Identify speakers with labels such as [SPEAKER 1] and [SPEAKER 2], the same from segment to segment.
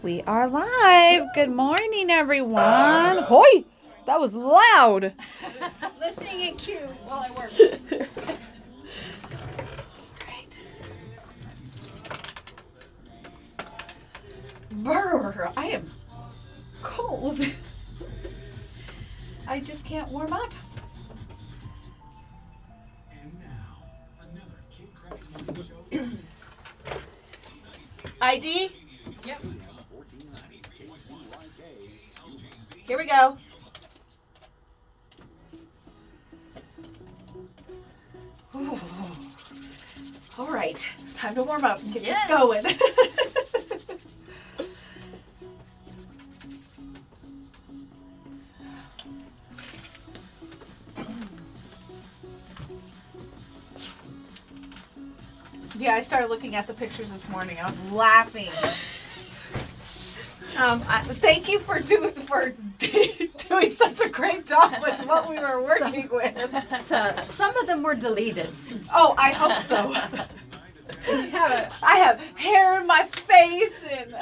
[SPEAKER 1] We are live. Good morning, everyone. Hoi! That was loud.
[SPEAKER 2] Listening in queue while I work.
[SPEAKER 1] Right. Brr, I am cold. I just can't warm up. ID?
[SPEAKER 2] Yep.
[SPEAKER 1] Here we go. Ooh. All right, time to warm up and get this going. Yeah, I started looking at the pictures this morning. I was laughing. Thank you for doing such a great job with what we were working with.
[SPEAKER 2] So, some of them were deleted.
[SPEAKER 1] Oh, I hope so. I have hair in my face and.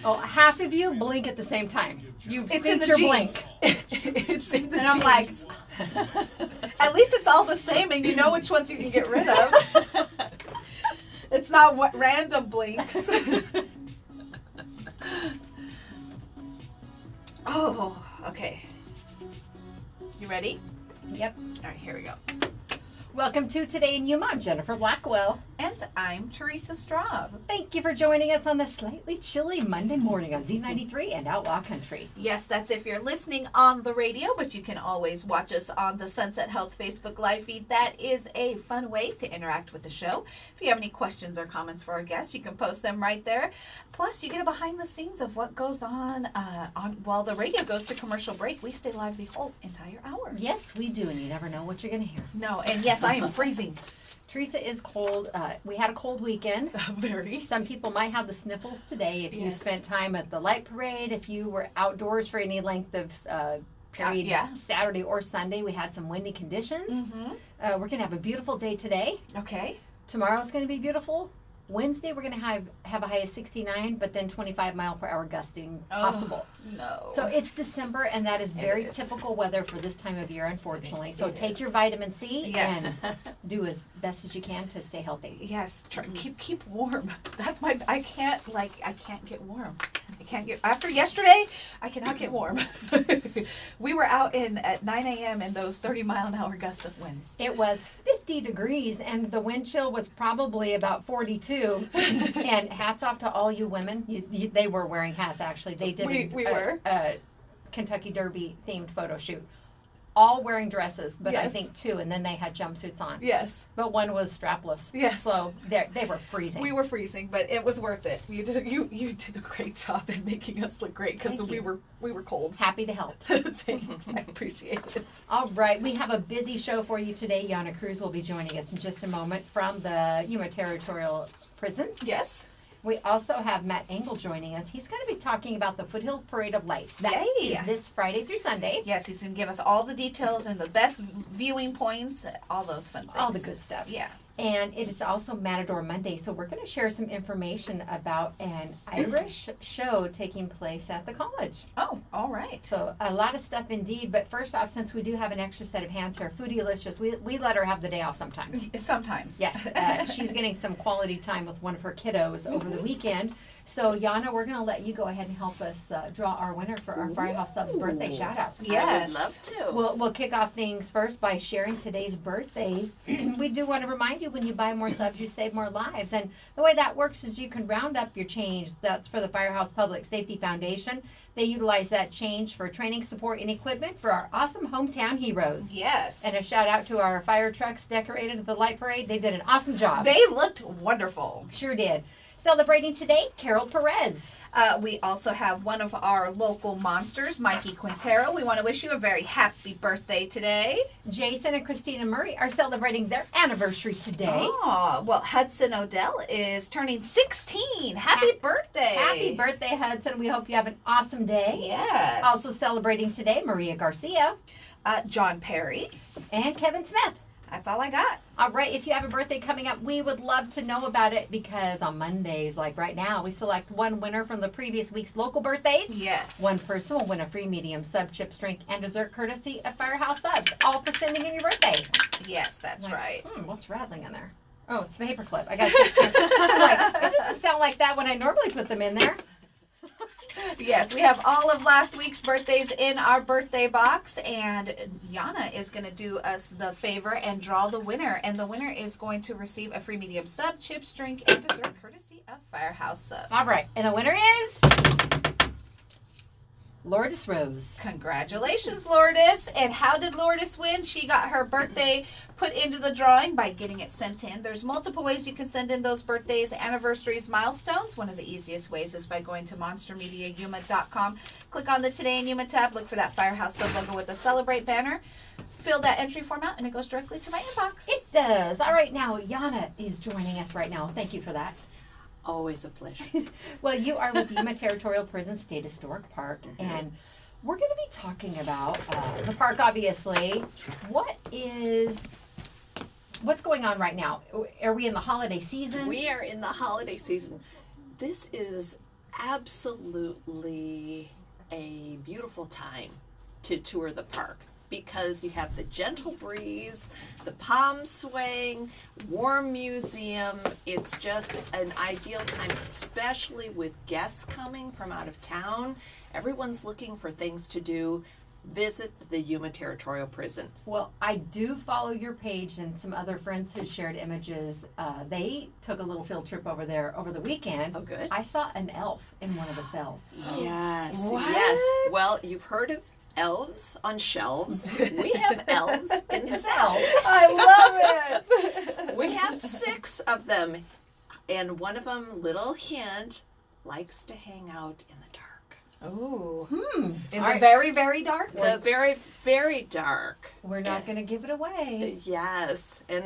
[SPEAKER 2] Oh, half of you blink at the same time. You've
[SPEAKER 1] It's in
[SPEAKER 2] synced
[SPEAKER 1] the
[SPEAKER 2] your
[SPEAKER 1] jeans.
[SPEAKER 2] blink.
[SPEAKER 1] It's in the
[SPEAKER 2] And I'm
[SPEAKER 1] jeans.
[SPEAKER 2] like,
[SPEAKER 1] At least it's all the same, and you know which ones you can get rid of. It's not what random blinks. Oh, okay. You ready?
[SPEAKER 2] yep.
[SPEAKER 1] All right, here we go.
[SPEAKER 2] Welcome to Today in Yuma. I'm Jennifer Blackwell.
[SPEAKER 1] And I'm THERESA STRAUB.
[SPEAKER 2] Thank you for joining us on this slightly chilly Monday morning on Z93 and Outlaw Country.
[SPEAKER 1] Yes, that's if you're listening on the radio, but you can always watch us on the Sunset Health Facebook live feed. That is a fun way to interact with the show. If you have any questions or comments for our guests, you can post them right there. Plus, you get a behind the scenes of what goes on while the radio goes to commercial break. We stay live the whole entire hour.
[SPEAKER 2] Yes, we do, and you never know what you're going to hear.
[SPEAKER 1] No, and yes, I am freezing.
[SPEAKER 2] Teresa is cold. We had a cold weekend.
[SPEAKER 1] Very.
[SPEAKER 2] Some people might have the sniffles today. If you
[SPEAKER 1] Yes.
[SPEAKER 2] spent time at the light parade, if you were outdoors for any length of period,
[SPEAKER 1] Yeah.
[SPEAKER 2] Saturday or Sunday, we had some windy conditions.
[SPEAKER 1] Mm-hmm.
[SPEAKER 2] We're going to have a beautiful day today.
[SPEAKER 1] Okay.
[SPEAKER 2] Tomorrow's going to be beautiful. Wednesday, we're going to have a high of 69, but then 25-mile-per-hour gusting possible.
[SPEAKER 1] No.
[SPEAKER 2] So it's December, and that is very
[SPEAKER 1] is.
[SPEAKER 2] typical weather for this time of year, unfortunately. So
[SPEAKER 1] It
[SPEAKER 2] take
[SPEAKER 1] is.
[SPEAKER 2] your vitamin C
[SPEAKER 1] Yes.
[SPEAKER 2] and do as best as you can to stay healthy.
[SPEAKER 1] Yes, keep warm. That's I can't get warm. I can't get after yesterday. I cannot get warm. We were out at 9 a.m. in those 30-mile-an-hour gust of winds.
[SPEAKER 2] It was 50 degrees, and the wind chill was probably about 42. And hats off to all you women. They were wearing hats, actually. They did
[SPEAKER 1] We were.
[SPEAKER 2] a Kentucky Derby themed photo shoot. All wearing dresses, but I
[SPEAKER 1] Yes.
[SPEAKER 2] think two, and then they had jumpsuits on.
[SPEAKER 1] Yes,
[SPEAKER 2] But one was strapless.
[SPEAKER 1] Yes.
[SPEAKER 2] So they were freezing.
[SPEAKER 1] we were freezing, but it was worth it. You did a great job in making us look great because
[SPEAKER 2] Thank
[SPEAKER 1] we
[SPEAKER 2] you.
[SPEAKER 1] were cold.
[SPEAKER 2] Happy to help.
[SPEAKER 1] Thanks, I appreciate it.
[SPEAKER 2] All right, we have a busy show for you today. Yana Cruz will be joining us in just a moment from the Yuma Territorial Prison.
[SPEAKER 1] Yes.
[SPEAKER 2] We also have Matt Engel joining us. He's going to be talking about the Foothills Parade of Lights. That
[SPEAKER 1] Yay.
[SPEAKER 2] is this Friday through Sunday.
[SPEAKER 1] Yes, he's gonna give us all the details and the best viewing points, all those fun things.
[SPEAKER 2] All the good stuff.
[SPEAKER 1] Yeah.
[SPEAKER 2] And it is also Matador Monday, so we're going to share some information about an Irish show taking place at the college.
[SPEAKER 1] Oh, all right.
[SPEAKER 2] So a lot of stuff indeed, but first off, since we do have an extra set of hands here, Foodielicious, we let her have the day off sometimes.
[SPEAKER 1] Sometimes.
[SPEAKER 2] Yes, she's getting some quality time with one of her kiddos over the weekend. So, Yana, we're going to let you go ahead and help us draw our winner for our Firehouse Subs birthday shout-outs.
[SPEAKER 1] Yes.
[SPEAKER 3] I would love to.
[SPEAKER 2] We'll kick off things first by sharing today's birthdays. We do want to remind you, when you buy more subs, you save more lives. And the way that works is you can round up your change. That's for the Firehouse Public Safety Foundation. They utilize that change for training, support, and equipment for our awesome hometown heroes.
[SPEAKER 1] Yes.
[SPEAKER 2] And a shout out to our fire trucks decorated at the light parade. They did an awesome job.
[SPEAKER 1] They looked wonderful.
[SPEAKER 2] Sure did. Celebrating today, Carol Perez.
[SPEAKER 1] We also have one of our local monsters, Mikey Quintero. We want to wish you a very happy birthday today.
[SPEAKER 2] Jason and Christina Murray are celebrating their anniversary today.
[SPEAKER 1] Oh, well, Hudson Odell is turning 16. Happy birthday.
[SPEAKER 2] Happy birthday, Hudson. We hope you have an awesome day.
[SPEAKER 1] Yes.
[SPEAKER 2] Also celebrating today, Maria Garcia
[SPEAKER 1] John Perry.
[SPEAKER 2] and Kevin Smith.
[SPEAKER 1] That's all I got.
[SPEAKER 2] All right, if you have a birthday coming up, we would love to know about it because on Mondays, like right now, we select one winner from the previous week's local birthdays.
[SPEAKER 1] Yes.
[SPEAKER 2] One person will win a free medium sub, chips, drink, and dessert courtesy of Firehouse Subs, all for sending in your birthday.
[SPEAKER 1] Yes, that's right.
[SPEAKER 2] What's rattling in there? Oh, it's the paperclip. I got to it doesn't sound like that when I normally put them in there.
[SPEAKER 1] Yes, we have all of last week's birthdays in our birthday box, and Yana is going to do us the favor and draw the winner, and the winner is going to receive a free medium sub, chips, drink, and dessert courtesy of Firehouse Subs.
[SPEAKER 2] All right, and the winner is Lourdes Rose.
[SPEAKER 1] Congratulations, Lourdes. And how did Lourdes win? She got her birthday put into the drawing by getting it sent in. There's multiple ways you can send in those birthdays, anniversaries, milestones. One of the easiest ways is by going to monstermediayuma.com. Click on the Today in Yuma tab. Look for that Firehouse Sub logo with the Celebrate banner. Fill that entry form out, and it goes directly to my inbox.
[SPEAKER 2] It does. All right, now Yana is joining us right now. Thank you for that.
[SPEAKER 3] Always a pleasure.
[SPEAKER 2] Well, you are with Yuma Territorial Prison State Historic Park, and we're going to be talking about the park, obviously. What's going on right now? Are we in the holiday season?
[SPEAKER 3] We are in the holiday season. This is absolutely a beautiful time to tour the park because you have the gentle breeze, the palm swaying, warm museum. It's just an ideal time, especially with guests coming from out of town. Everyone's looking for things to do. Visit the Yuma Territorial Prison.
[SPEAKER 2] Well, I do follow your page and some other friends who shared images. They took a little field trip over there over the weekend.
[SPEAKER 3] Oh, good.
[SPEAKER 2] I saw an elf in one of the cells.
[SPEAKER 3] Yes,
[SPEAKER 1] What?
[SPEAKER 3] yes. Well, you've heard of elves on shelves. We have elves in cells.
[SPEAKER 1] I love it.
[SPEAKER 3] We have 6 of them, and one of them, little hint, likes to hang out in the dark.
[SPEAKER 1] Ooh. Is
[SPEAKER 2] All
[SPEAKER 1] it
[SPEAKER 2] right.
[SPEAKER 1] very, very dark?
[SPEAKER 3] The very, very dark.
[SPEAKER 2] We're not going to give it away.
[SPEAKER 3] Yes, and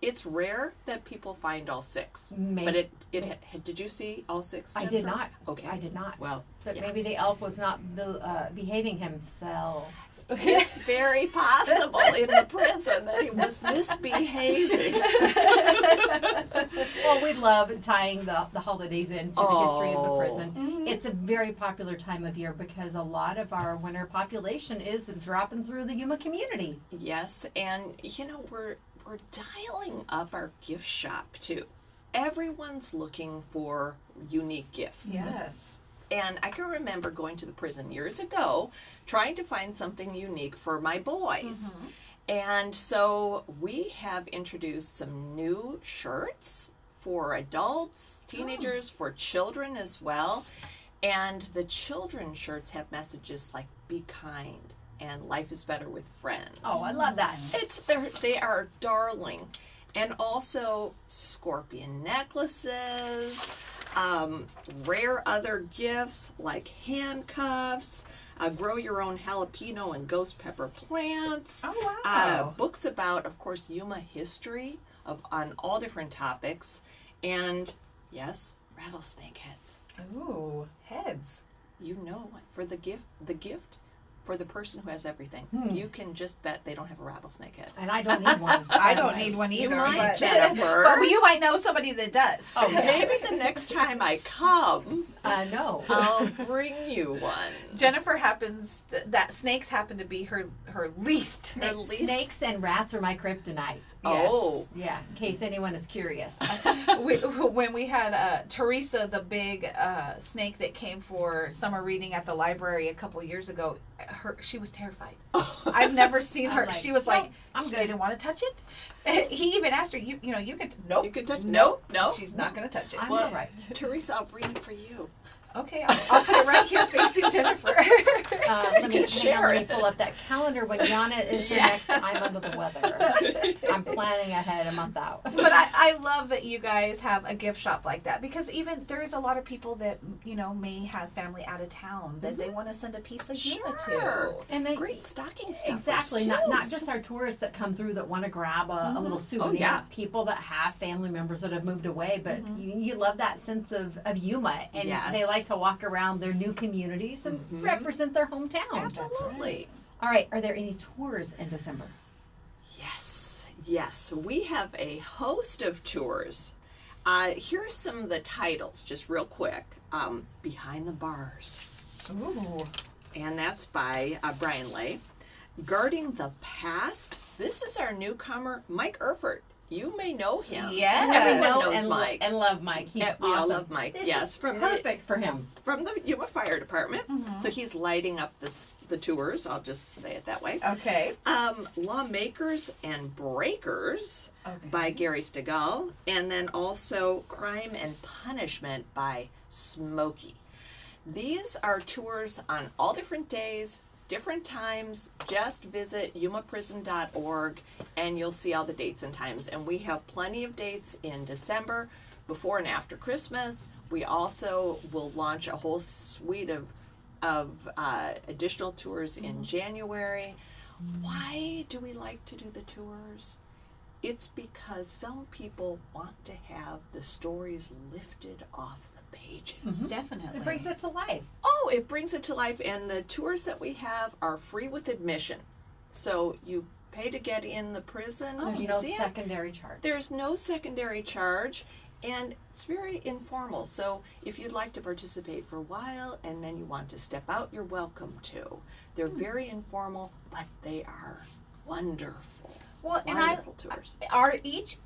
[SPEAKER 3] it's rare that people find all 6.
[SPEAKER 2] Maybe.
[SPEAKER 3] But did you see all 6?
[SPEAKER 2] I
[SPEAKER 3] Jennifer?
[SPEAKER 2] did not.
[SPEAKER 3] Okay.
[SPEAKER 2] I did not.
[SPEAKER 3] Well,
[SPEAKER 2] But
[SPEAKER 3] yeah.
[SPEAKER 2] maybe the elf was not behaving himself.
[SPEAKER 3] It's very possible in the prison that he was misbehaving.
[SPEAKER 2] Well, we love tying the holidays into the history of the
[SPEAKER 3] Oh.
[SPEAKER 2] prison.
[SPEAKER 1] Mhm.
[SPEAKER 2] It's a very popular time of year because a lot of our winter population is dropping through the Yuma community.
[SPEAKER 3] Yes, and we're dialing up our gift shop too. Everyone's looking for unique gifts.
[SPEAKER 1] Yes.
[SPEAKER 3] And I can remember going to the prison years ago, trying to find something unique for my boys. And so we have introduced some new shirts for adults, teenagers, for children as well. And the children's shirts have messages like "Be kind" and "Life is better with friends."
[SPEAKER 2] Oh, I love that.
[SPEAKER 3] They are darling. And also scorpion necklaces, rare other gifts like handcuffs, grow your own jalapeno and ghost pepper plants,
[SPEAKER 1] Oh, wow.
[SPEAKER 3] books about, of course, Yuma history on all different topics, and yes, rattlesnake heads.
[SPEAKER 1] Ooh, heads.
[SPEAKER 3] For the gift for the person who has everything, you can just bet they don't have a rattlesnake head.
[SPEAKER 2] And I don't need one.
[SPEAKER 1] I don't need one either.
[SPEAKER 3] You might,
[SPEAKER 1] but,
[SPEAKER 3] Jennifer.
[SPEAKER 1] but you might know somebody that does.
[SPEAKER 2] Oh, yeah.
[SPEAKER 3] Maybe the next time I come,
[SPEAKER 2] No.
[SPEAKER 3] I'll bring you one.
[SPEAKER 1] Jennifer that snakes happen to be her least.
[SPEAKER 3] At least-
[SPEAKER 2] Snakes and rats are my kryptonite.
[SPEAKER 3] Oh.
[SPEAKER 2] Yeah, in case anyone is curious.
[SPEAKER 1] When we had THERESA, the big snake that came for summer reading at the library a couple years ago, she was terrified. I've never seen her.
[SPEAKER 2] I'm like,
[SPEAKER 1] She was
[SPEAKER 2] "Nope,
[SPEAKER 1] like,
[SPEAKER 2] I'm
[SPEAKER 1] she
[SPEAKER 2] good."
[SPEAKER 1] didn't want to touch it. He even asked her, you can, nope.
[SPEAKER 3] You can touch
[SPEAKER 1] Nope.
[SPEAKER 3] No.
[SPEAKER 1] She's not going to touch it.
[SPEAKER 2] I'm
[SPEAKER 3] Well-
[SPEAKER 2] all right.
[SPEAKER 3] Teresa, I'll bring it for you.
[SPEAKER 1] Okay, I'll put it right here facing Jennifer.
[SPEAKER 2] Let me
[SPEAKER 3] share
[SPEAKER 2] let me
[SPEAKER 3] it.
[SPEAKER 2] pull up that calendar. When Yana is here next, I'm under the weather. I'm planning ahead a month out.
[SPEAKER 1] But I love that you guys have a gift shop like that, because even there is a lot of people that may have family out of town that they want to send a piece of Yuma
[SPEAKER 3] Sure.
[SPEAKER 1] to.
[SPEAKER 2] And they,
[SPEAKER 3] Great stocking stuffers,
[SPEAKER 2] exactly,
[SPEAKER 3] too.
[SPEAKER 2] not just our tourists that come through that want to grab a little souvenir.
[SPEAKER 3] yeah.
[SPEAKER 2] People that have family members that have moved away, but you love that sense of Yuma, and
[SPEAKER 3] Yes.
[SPEAKER 2] they like to walk around their new communities and represent their hometown.
[SPEAKER 3] Absolutely.
[SPEAKER 2] All right, are there any tours in December?
[SPEAKER 3] Yes. Yes, we have a host of tours. Here's some of the titles, just real quick. Behind the Bars.
[SPEAKER 1] Ooh.
[SPEAKER 3] And that's by Brian Lay. Guarding the Past. This is our newcomer, Mike Erfurt. You may know him.
[SPEAKER 1] Yes.
[SPEAKER 3] Everyone knows
[SPEAKER 2] and
[SPEAKER 3] Mike.
[SPEAKER 2] and love Mike. He's
[SPEAKER 3] We all
[SPEAKER 2] awesome.
[SPEAKER 3] love Mike.
[SPEAKER 2] This
[SPEAKER 3] Yes,
[SPEAKER 2] is
[SPEAKER 3] from
[SPEAKER 2] perfect for him.
[SPEAKER 3] from the Yuma Fire Department.
[SPEAKER 1] Mhm.
[SPEAKER 3] So he's lighting up the tours. I'll just say it that way.
[SPEAKER 1] Okay.
[SPEAKER 3] Lawmakers and Breakers
[SPEAKER 1] Okay.
[SPEAKER 3] by Gary Stegall, and then also Crime and Punishment by Smokey. These are tours on all different days, different times. Just visit yumaprison.org and you'll see all the dates and times. And we have plenty of dates in December, before and after Christmas. We also will launch a whole suite of additional tours in January. Why do we like to do the tours? It's because some people want to have the stories lifted off the pages.
[SPEAKER 1] Definitely.
[SPEAKER 2] It brings it to life.
[SPEAKER 3] Oh, it brings it to life. And the tours that we have are free with admission. So you pay to get in the prison
[SPEAKER 2] There's
[SPEAKER 3] museum.
[SPEAKER 2] no secondary charge.
[SPEAKER 3] There's no secondary charge, and it's very informal. So if you'd like to participate for a while and then you want to step out, you're welcome to. They're very informal, but they are wonderful.
[SPEAKER 1] Well, and
[SPEAKER 3] Wonderful tours.
[SPEAKER 1] are each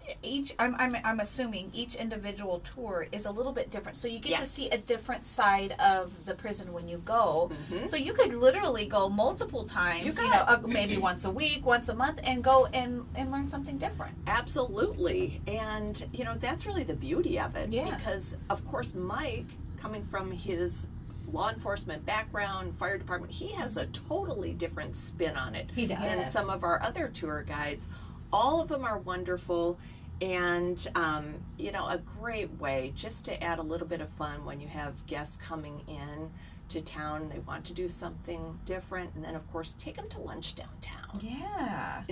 [SPEAKER 1] I'm assuming each individual tour is a little bit different, so you get to
[SPEAKER 3] Yes.
[SPEAKER 1] see a different side of the prison when you go.
[SPEAKER 3] Mhm.
[SPEAKER 1] So you could literally go multiple times,
[SPEAKER 3] You
[SPEAKER 1] maybe once a week, once a month, and go and learn something different.
[SPEAKER 3] Absolutely. And, that's really the beauty of it.
[SPEAKER 1] Yeah.
[SPEAKER 3] Because, of course, Mike, coming from his law enforcement background, fire department, he has a totally different spin on it
[SPEAKER 2] He does.
[SPEAKER 3] than
[SPEAKER 1] Yes.
[SPEAKER 3] some of our other tour guides. All of them are wonderful, and, a great way just to add a little bit of fun when you have guests coming in to town. They want to do something different, and then, of course, take them to lunch downtown.
[SPEAKER 1] Yeah.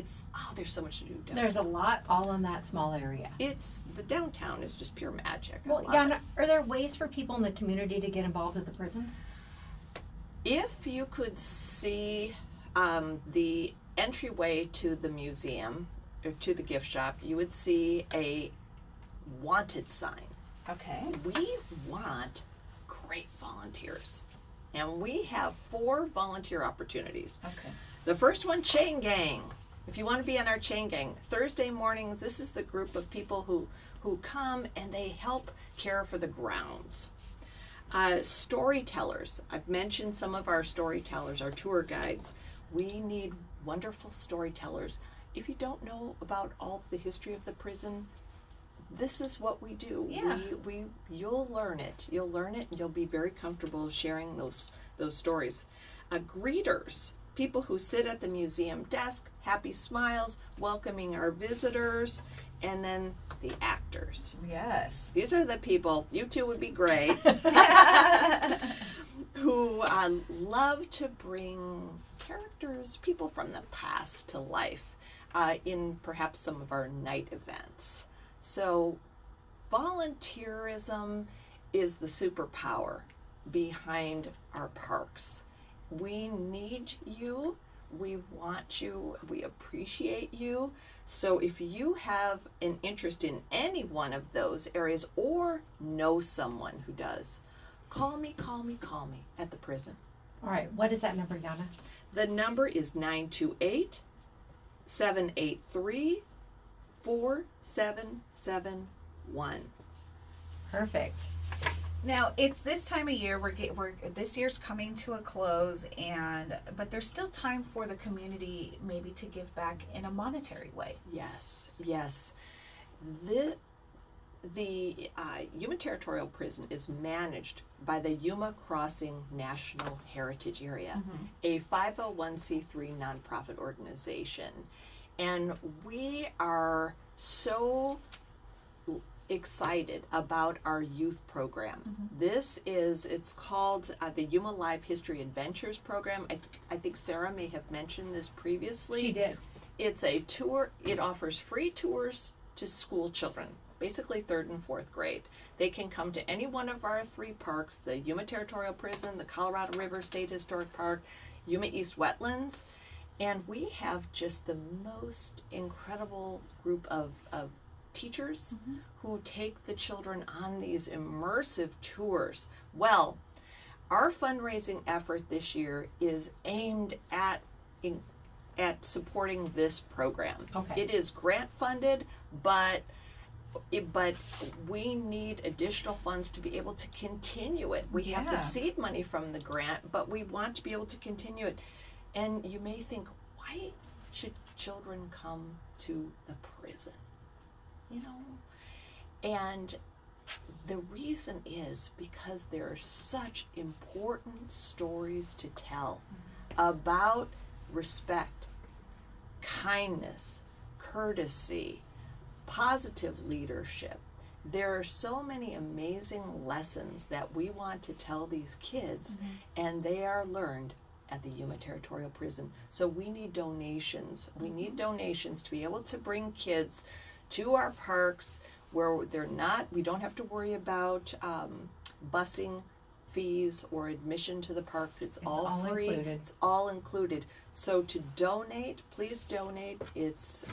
[SPEAKER 3] There's so much to do downtown.
[SPEAKER 2] There's a lot all in that small area.
[SPEAKER 3] The downtown is just pure magic. I
[SPEAKER 2] Well,
[SPEAKER 3] love
[SPEAKER 2] Yana,
[SPEAKER 3] it.
[SPEAKER 2] are there ways for people in the community to get involved with the prison?
[SPEAKER 3] If you could see the entryway to the museum or to the gift shop, you would see a wanted sign.
[SPEAKER 1] Okay.
[SPEAKER 3] We want great volunteers. And we have 4 volunteer opportunities.
[SPEAKER 1] Okay.
[SPEAKER 3] The first one, Chain Gang. If you want to be on our Chain Gang, Thursday mornings, this is the group of people who come and they help care for the grounds. Storytellers. I've mentioned some of our storytellers, our tour guides. We need wonderful storytellers. If you don't know about all the history of the prison, this is what we do.
[SPEAKER 1] Yeah.
[SPEAKER 3] You'll learn it. You'll learn it, and you'll be very comfortable sharing those stories. Greeters, people who sit at the museum desk, happy smiles, welcoming our visitors, and then the actors.
[SPEAKER 1] Yes.
[SPEAKER 3] These are the people. You two would be great. Who love to bring characters, people from the past to life in perhaps some of our night events. So volunteerism is the superpower behind our parks. We need you. We want you. We appreciate you. So if you have an interest in any one of those areas or know someone who does, call me at the prison.
[SPEAKER 2] All right, what is that number, Yana?
[SPEAKER 3] The number is 928-783-4771.
[SPEAKER 2] Perfect.
[SPEAKER 1] Now it's this time of year. This year's coming to a close, but there's still time for the community maybe to give back in a monetary way.
[SPEAKER 3] Yes. The Yuma Territorial Prison is managed by the Yuma Crossing National Heritage Area, a 501c3 nonprofit organization. And we are so excited about our youth program. It's called the Yuma Live History Adventures program. I think Sarah may have mentioned this previously.
[SPEAKER 2] She did.
[SPEAKER 3] It's a tour. It offers free tours to school children, basically 3rd and 4th grade. They can come to any one of our 3 parks, the Yuma Territorial Prison, the Colorado River State Historic Park, Yuma East Wetlands, And we have just the most incredible group of teachers who take the children on these immersive tours. Well, our fundraising effort this year is aimed at supporting this program.
[SPEAKER 2] Okay.
[SPEAKER 3] It is grant funded, but we need additional funds to be able to continue it. We have the seed money from the grant, but we want to be able to continue it. And you may think, why should children come to the prison? You know? And the reason is because there are such important stories to tell about respect, kindness, courtesy, positive leadership. There are so many amazing lessons that we want to tell these kids, and they are learned at the Yuma Territorial Prison. So we need donations. We need donations to be able to bring kids to our parks where we don't have to worry about busing fees or admission to the parks. It's all free.
[SPEAKER 2] Included.
[SPEAKER 3] It's all included. So to donate, please donate. It's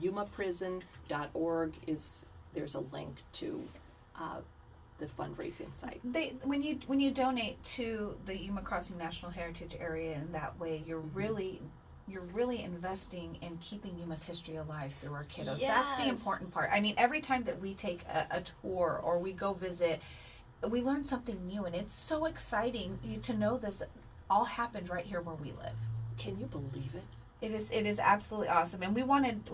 [SPEAKER 3] yumaprison.org. There's a link to the fundraising site.
[SPEAKER 1] When you donate to the Yuma Crossing National Heritage Area in that way, you're really investing in keeping Yuma's history alive through our kiddos. That's the important part. I mean, every time that we take a tour or we go visit, we learn something new, and it's so exciting to know this all happened right here where we live.
[SPEAKER 3] Can you believe it?
[SPEAKER 1] It is absolutely awesome, and we want it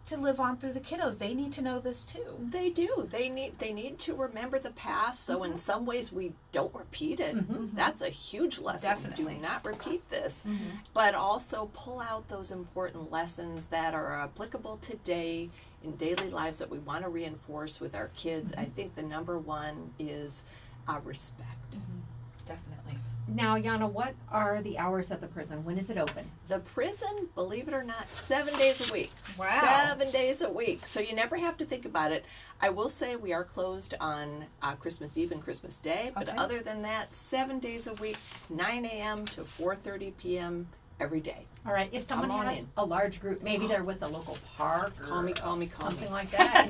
[SPEAKER 1] to live on through the kiddos. They need to know this too.
[SPEAKER 3] They do. They need to remember the past. So in some ways we don't repeat it. That's a huge lesson.
[SPEAKER 1] Definitely.
[SPEAKER 3] Do not repeat this. But also pull out those important lessons that are applicable today in daily lives that we want to reinforce with our kids. I think the number one is respect.
[SPEAKER 1] Definitely.
[SPEAKER 2] Now, Yana, what are the hours at the prison? When is it open?
[SPEAKER 3] The prison, believe it or not, 7 days a week.
[SPEAKER 1] Wow.
[SPEAKER 3] 7 days a week. So you never have to think about it. I will say we are closed on Christmas Eve and Christmas Day, but other than that, 7 days a week, 9 a.m. to 4:30 p.m. every day.
[SPEAKER 2] All right. If someone has a large group, maybe they're with a local park or
[SPEAKER 3] Call me.
[SPEAKER 2] something like that.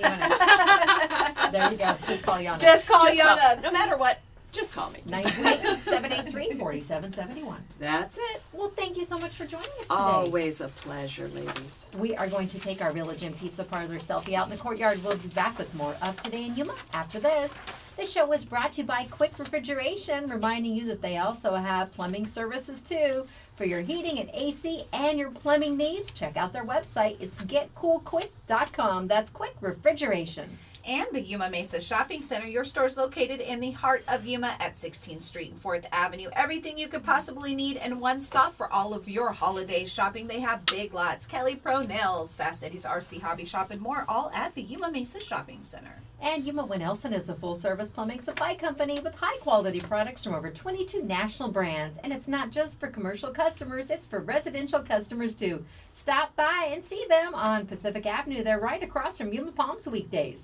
[SPEAKER 2] And there you go. Just call Yana.
[SPEAKER 1] Just call Yana.
[SPEAKER 3] No matter what, just call me.
[SPEAKER 2] 928-783-4771.
[SPEAKER 3] That's it.
[SPEAKER 2] Well, thank you so much for joining us today.
[SPEAKER 3] Always a pleasure, ladies.
[SPEAKER 2] We are going to take our Village Inn Pizza Parlor selfie out in the courtyard. We'll be back with more of Today in Yuma after this. This show was brought to you by Quick Refrigeration, reminding you that they also have plumbing services too. For your heating and AC and your plumbing needs, check out their website. It's getcoolquick.com. That's Quick Refrigeration.
[SPEAKER 1] And the Yuma Mesa Shopping Center. Your store is located in the heart of Yuma at 16th Street and 4th Avenue. Everything you could possibly need in one stop for all of your holiday shopping. They have Big Lots, Kelly Pro Nails, Fast Eddie's RC Hobby Shop, and more, all at the Yuma Mesa Shopping Center.
[SPEAKER 2] And Yuma Winelson is a full-service plumbing supply company with high-quality products from over 22 national brands. And it's not just for commercial customers, it's for residential customers too. Stop by and see them on Pacific Avenue. They're right across from Yuma Palms weekdays.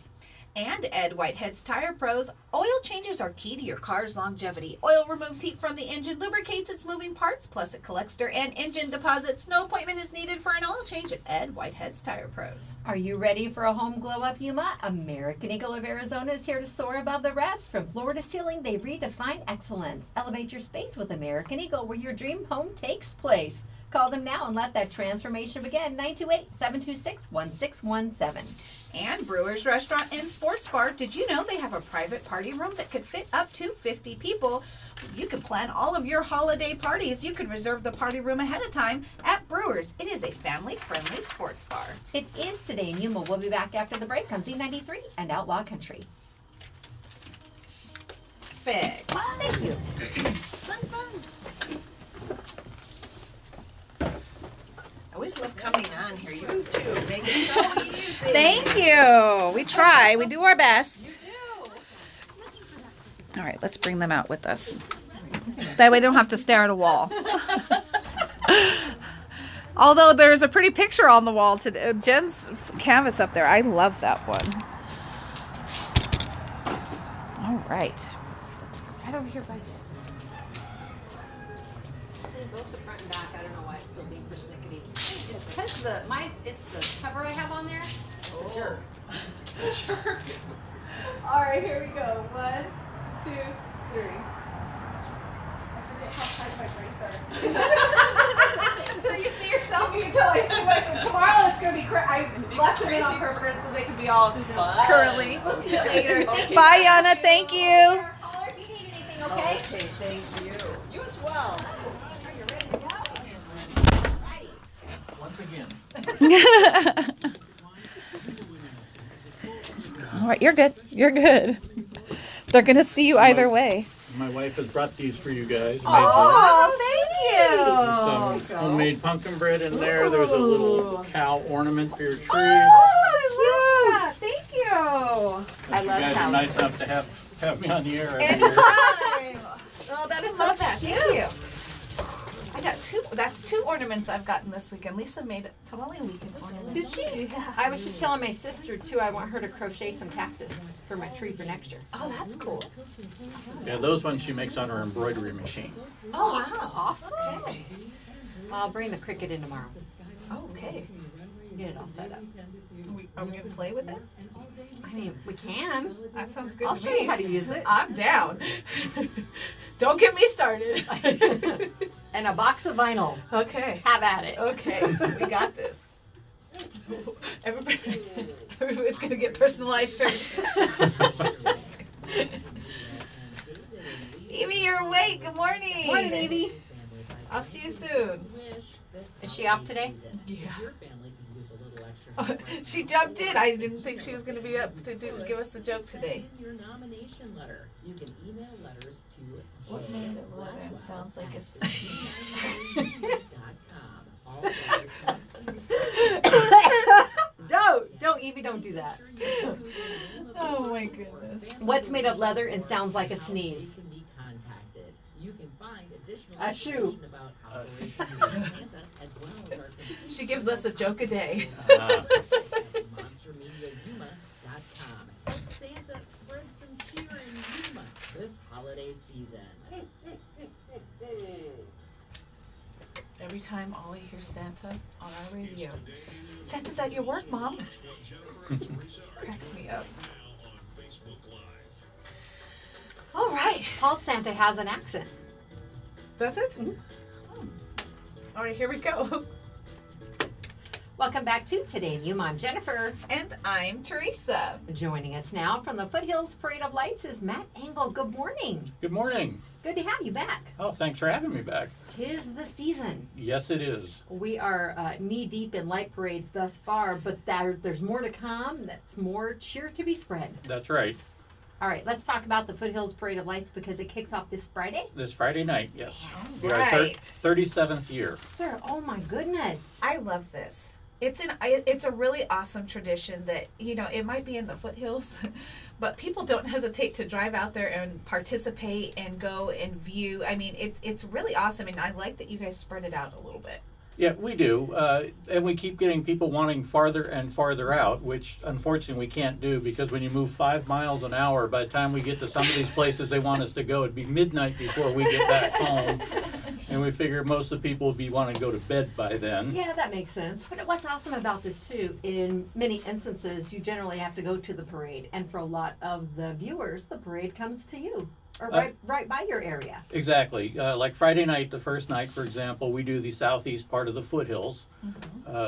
[SPEAKER 1] And Ed Whitehead's Tire Pros. Oil changes are key to your car's longevity. Oil removes heat from the engine, lubricates its moving parts, plus it collects dirt and engine deposits. No appointment is needed for an oil change at Ed Whitehead's Tire Pros.
[SPEAKER 2] Are you ready for a home glow up, Yuma? American Eagle of Arizona is here to soar above the rest. From floor to ceiling, they redefine excellence. Elevate your space with American Eagle, where your dream home takes place. Call them now and let that transformation begin. 928-726-1617.
[SPEAKER 1] And Brewer's Restaurant and Sports Bar. Did you know they have a private party room that could fit up to 50 people? You can plan all of your holiday parties. You can reserve the party room ahead of time at Brewer's. It is a family-friendly sports bar.
[SPEAKER 2] It is Today in Yuma. We'll be back after the break on Z93 and Outlaw Country.
[SPEAKER 1] Perfect.
[SPEAKER 2] Well, thank you.
[SPEAKER 3] Fun. I always love coming on here. You too. Make it so easy.
[SPEAKER 1] Thank you. We try. We do our best.
[SPEAKER 3] You do.
[SPEAKER 1] All right, let's bring them out with us. That way they don't have to stare at a wall. Although there's a pretty picture on the wall today. Jen's canvas up there. I love that one. All right. Let's go right over here by Jen.
[SPEAKER 2] in both the front and back. I don't know why it's still being persnickety. It's because it's the cover I have on there. It's a jerk.
[SPEAKER 1] It's a jerk. All right, here we go. 1, 2, 3. I forget how tight my brakes are.
[SPEAKER 2] Until you see yourself.
[SPEAKER 1] Until I see myself. Tomorrow it's going to be I left them in on purpose so they can be all curly.
[SPEAKER 2] We'll see you later.
[SPEAKER 3] Okay.
[SPEAKER 1] Bye, Yana. Thank you.
[SPEAKER 2] Caller, if you need anything, okay?
[SPEAKER 3] Okay, thank you. You as well.
[SPEAKER 2] Are you ready to go? Alrighty.
[SPEAKER 4] Once again.
[SPEAKER 1] All right, you're good. You're good. They're going to see you either way.
[SPEAKER 4] My wife has brought these for you guys.
[SPEAKER 1] Oh,
[SPEAKER 4] There's some homemade pumpkin bread in there. There's a little cow ornament for your tree.
[SPEAKER 1] Oh, cute. Thank you.
[SPEAKER 2] I
[SPEAKER 4] You
[SPEAKER 2] love
[SPEAKER 4] guys
[SPEAKER 2] cows.
[SPEAKER 4] are nice enough to have me on the air. every year.
[SPEAKER 1] Anytime.
[SPEAKER 2] Oh, that is
[SPEAKER 1] I love
[SPEAKER 2] so
[SPEAKER 1] that.
[SPEAKER 2] cute.
[SPEAKER 1] Thank you. I got two. That's 2 ornaments I've gotten this weekend. Lisa made a tamale weekend ornament.
[SPEAKER 2] Did she?
[SPEAKER 1] Yeah.
[SPEAKER 2] I was just telling my sister too. I want her to crochet some cactus for my tree for next year.
[SPEAKER 1] Oh, that's cool.
[SPEAKER 4] Yeah, those ones she makes on her embroidery machine.
[SPEAKER 1] Oh, wow.
[SPEAKER 2] Awesome.
[SPEAKER 1] Okay.
[SPEAKER 2] I'll bring the cricket in tomorrow.
[SPEAKER 1] Okay.
[SPEAKER 2] Get it all set up.
[SPEAKER 1] Are we going to play with it?
[SPEAKER 2] I mean, we can.
[SPEAKER 1] That sounds good
[SPEAKER 2] I'll
[SPEAKER 1] to
[SPEAKER 2] show
[SPEAKER 1] me.
[SPEAKER 2] you how to use it.
[SPEAKER 1] I'm down. Don't get me started.
[SPEAKER 2] And a box of vinyl.
[SPEAKER 1] Okay.
[SPEAKER 2] Have at it.
[SPEAKER 1] Okay. We got this. Everybody's going to get personalized shirts. Evie, you're awake. Good morning.
[SPEAKER 2] Morning, Evie.
[SPEAKER 1] I'll see you soon.
[SPEAKER 2] Is she off today?
[SPEAKER 1] Yeah. She jumped in. I didn't think she was going to be up to give us a joke today.
[SPEAKER 5] Your nomination letter. You can email letters to
[SPEAKER 1] What made it letter? It sounds like a
[SPEAKER 5] All letters
[SPEAKER 2] Don't, Evie, don't do that.
[SPEAKER 1] Oh my goodness.
[SPEAKER 2] What's made of leather and sounds like a sneeze?
[SPEAKER 5] can be contacted. You can find additional
[SPEAKER 2] A shoe.
[SPEAKER 5] information about operations in Santa as well as our
[SPEAKER 1] She gives us a joke a day.
[SPEAKER 5] at monstermediayuma.com. Help Santa spread some cheer in Yuma this holiday season.
[SPEAKER 1] Every time Ollie hears Santa on our radio, Santa's at your work, Mom. Cracks me up. All right.
[SPEAKER 2] Paul Santa has an accent.
[SPEAKER 1] Does it? All right, here we go.
[SPEAKER 2] Welcome back to Today in Yuma. I'm Jennifer.
[SPEAKER 1] And I'm Teresa.
[SPEAKER 2] Joining us now from the Foothills Parade of Lights is Matt Engel. Good morning.
[SPEAKER 4] Good morning.
[SPEAKER 2] Good to have you back.
[SPEAKER 4] Oh, thanks for having me back.
[SPEAKER 2] 'Tis the season.
[SPEAKER 4] Yes, it is.
[SPEAKER 2] We are knee deep in light parades thus far, but there's more to come. That's more cheer to be spread.
[SPEAKER 4] That's right.
[SPEAKER 2] All right, let's talk about the Foothills Parade of Lights because it kicks off this Friday.
[SPEAKER 4] This Friday night, yes.
[SPEAKER 1] All
[SPEAKER 4] We are
[SPEAKER 1] right.
[SPEAKER 4] 37th year.
[SPEAKER 2] Oh my goodness.
[SPEAKER 1] I love this. It's a really awesome tradition that, it might be in the foothills, but people don't hesitate to drive out there and participate and go and view. I mean, it's really awesome, and I like that you guys spread it out a little bit.
[SPEAKER 4] Yeah, we do. And we keep getting people wanting farther and farther out, which unfortunately we can't do because when you move 5 miles an hour, by the time we get to some of these places they want us to go, it'd be midnight before we get back home. And we figure most of the people would be wanting to go to bed by then.
[SPEAKER 2] Yeah, that makes sense. But what's awesome about this too, in many instances, you generally have to go to the parade, and for a lot of the viewers, the parade comes to you, or right by your area.
[SPEAKER 4] Exactly. Like Friday night, the first night, for example, we do the southeast part of the foothills.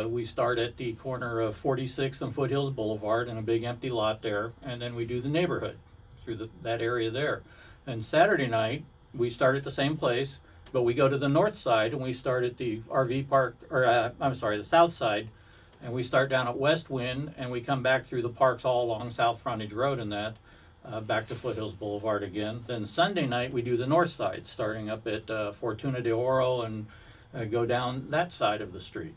[SPEAKER 4] We start at the corner of 46th and Foothills Boulevard in a big empty lot there, and then we do the neighborhood through that area there. And Saturday night, we start at the same place, but we go to the north side and we start at the RV park, or the south side, and we start down at West Wind and we come back through the parks all along South Frontage Road and that. Back to Foothills Boulevard again. Then Sunday night we do the north side, starting up at Fortuna de Oro and go down that side of the street.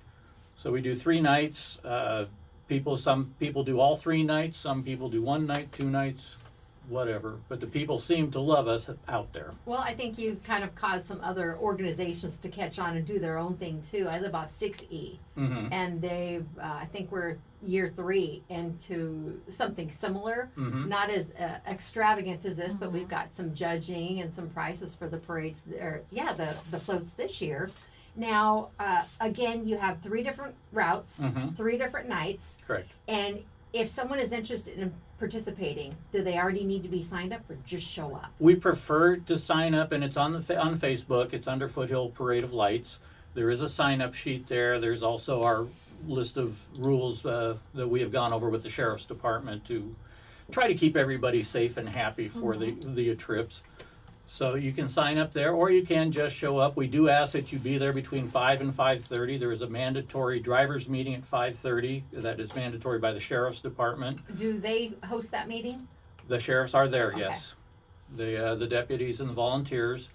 [SPEAKER 4] So we do 3 nights. Some people do all 3 nights. Some people do 1 night, 2 nights. whatever. But the people seem to love us out there.
[SPEAKER 2] Well, I think you've kind of caused some other organizations to catch on and do their own thing too. I live off 6E, and they've, I think we're year 3 into something similar. Not as extravagant as this, but we've got some judging and some prices for the parades, or the floats this year. Now, again, you have 3 different routes, 3 different nights.
[SPEAKER 4] Correct.
[SPEAKER 2] And if someone is interested in participating, do they already need to be signed up or just show up?
[SPEAKER 4] We prefer to sign up, and it's on on Facebook. It's under Foothill Parade of Lights. There is a sign-up sheet there. There's also our list of rules that we have gone over with the Sheriff's Department to try to keep everybody safe and happy for the trips. So you can sign up there, or you can just show up. We do ask that you be there between 5 and 5:30. There is a mandatory driver's meeting at 5:30. That is mandatory by the Sheriff's Department.
[SPEAKER 2] Do they host that meeting?
[SPEAKER 4] The sheriffs are there,
[SPEAKER 2] Okay.
[SPEAKER 4] yes. The deputies and the volunteers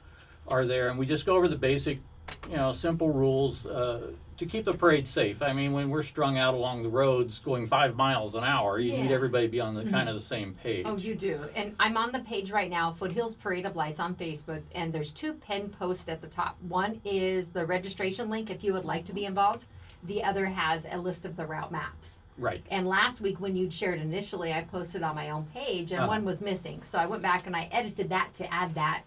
[SPEAKER 4] are there, and we just go over the basic, simple rules to keep the parade safe. I mean, when we're strung out along the roads going 5 miles an hour, you need everybody to be on the kind of the same page.
[SPEAKER 2] Oh, you do. And I'm on the page right now, Foothills Parade of Lights on Facebook, and there's 2 pinned posts at the top. One is the registration link if you would like to be involved. The other has a list of the route maps.
[SPEAKER 4] Right.
[SPEAKER 2] And last week when you'd shared initially, I posted on my own page, and one was missing. So I went back and I edited that to add that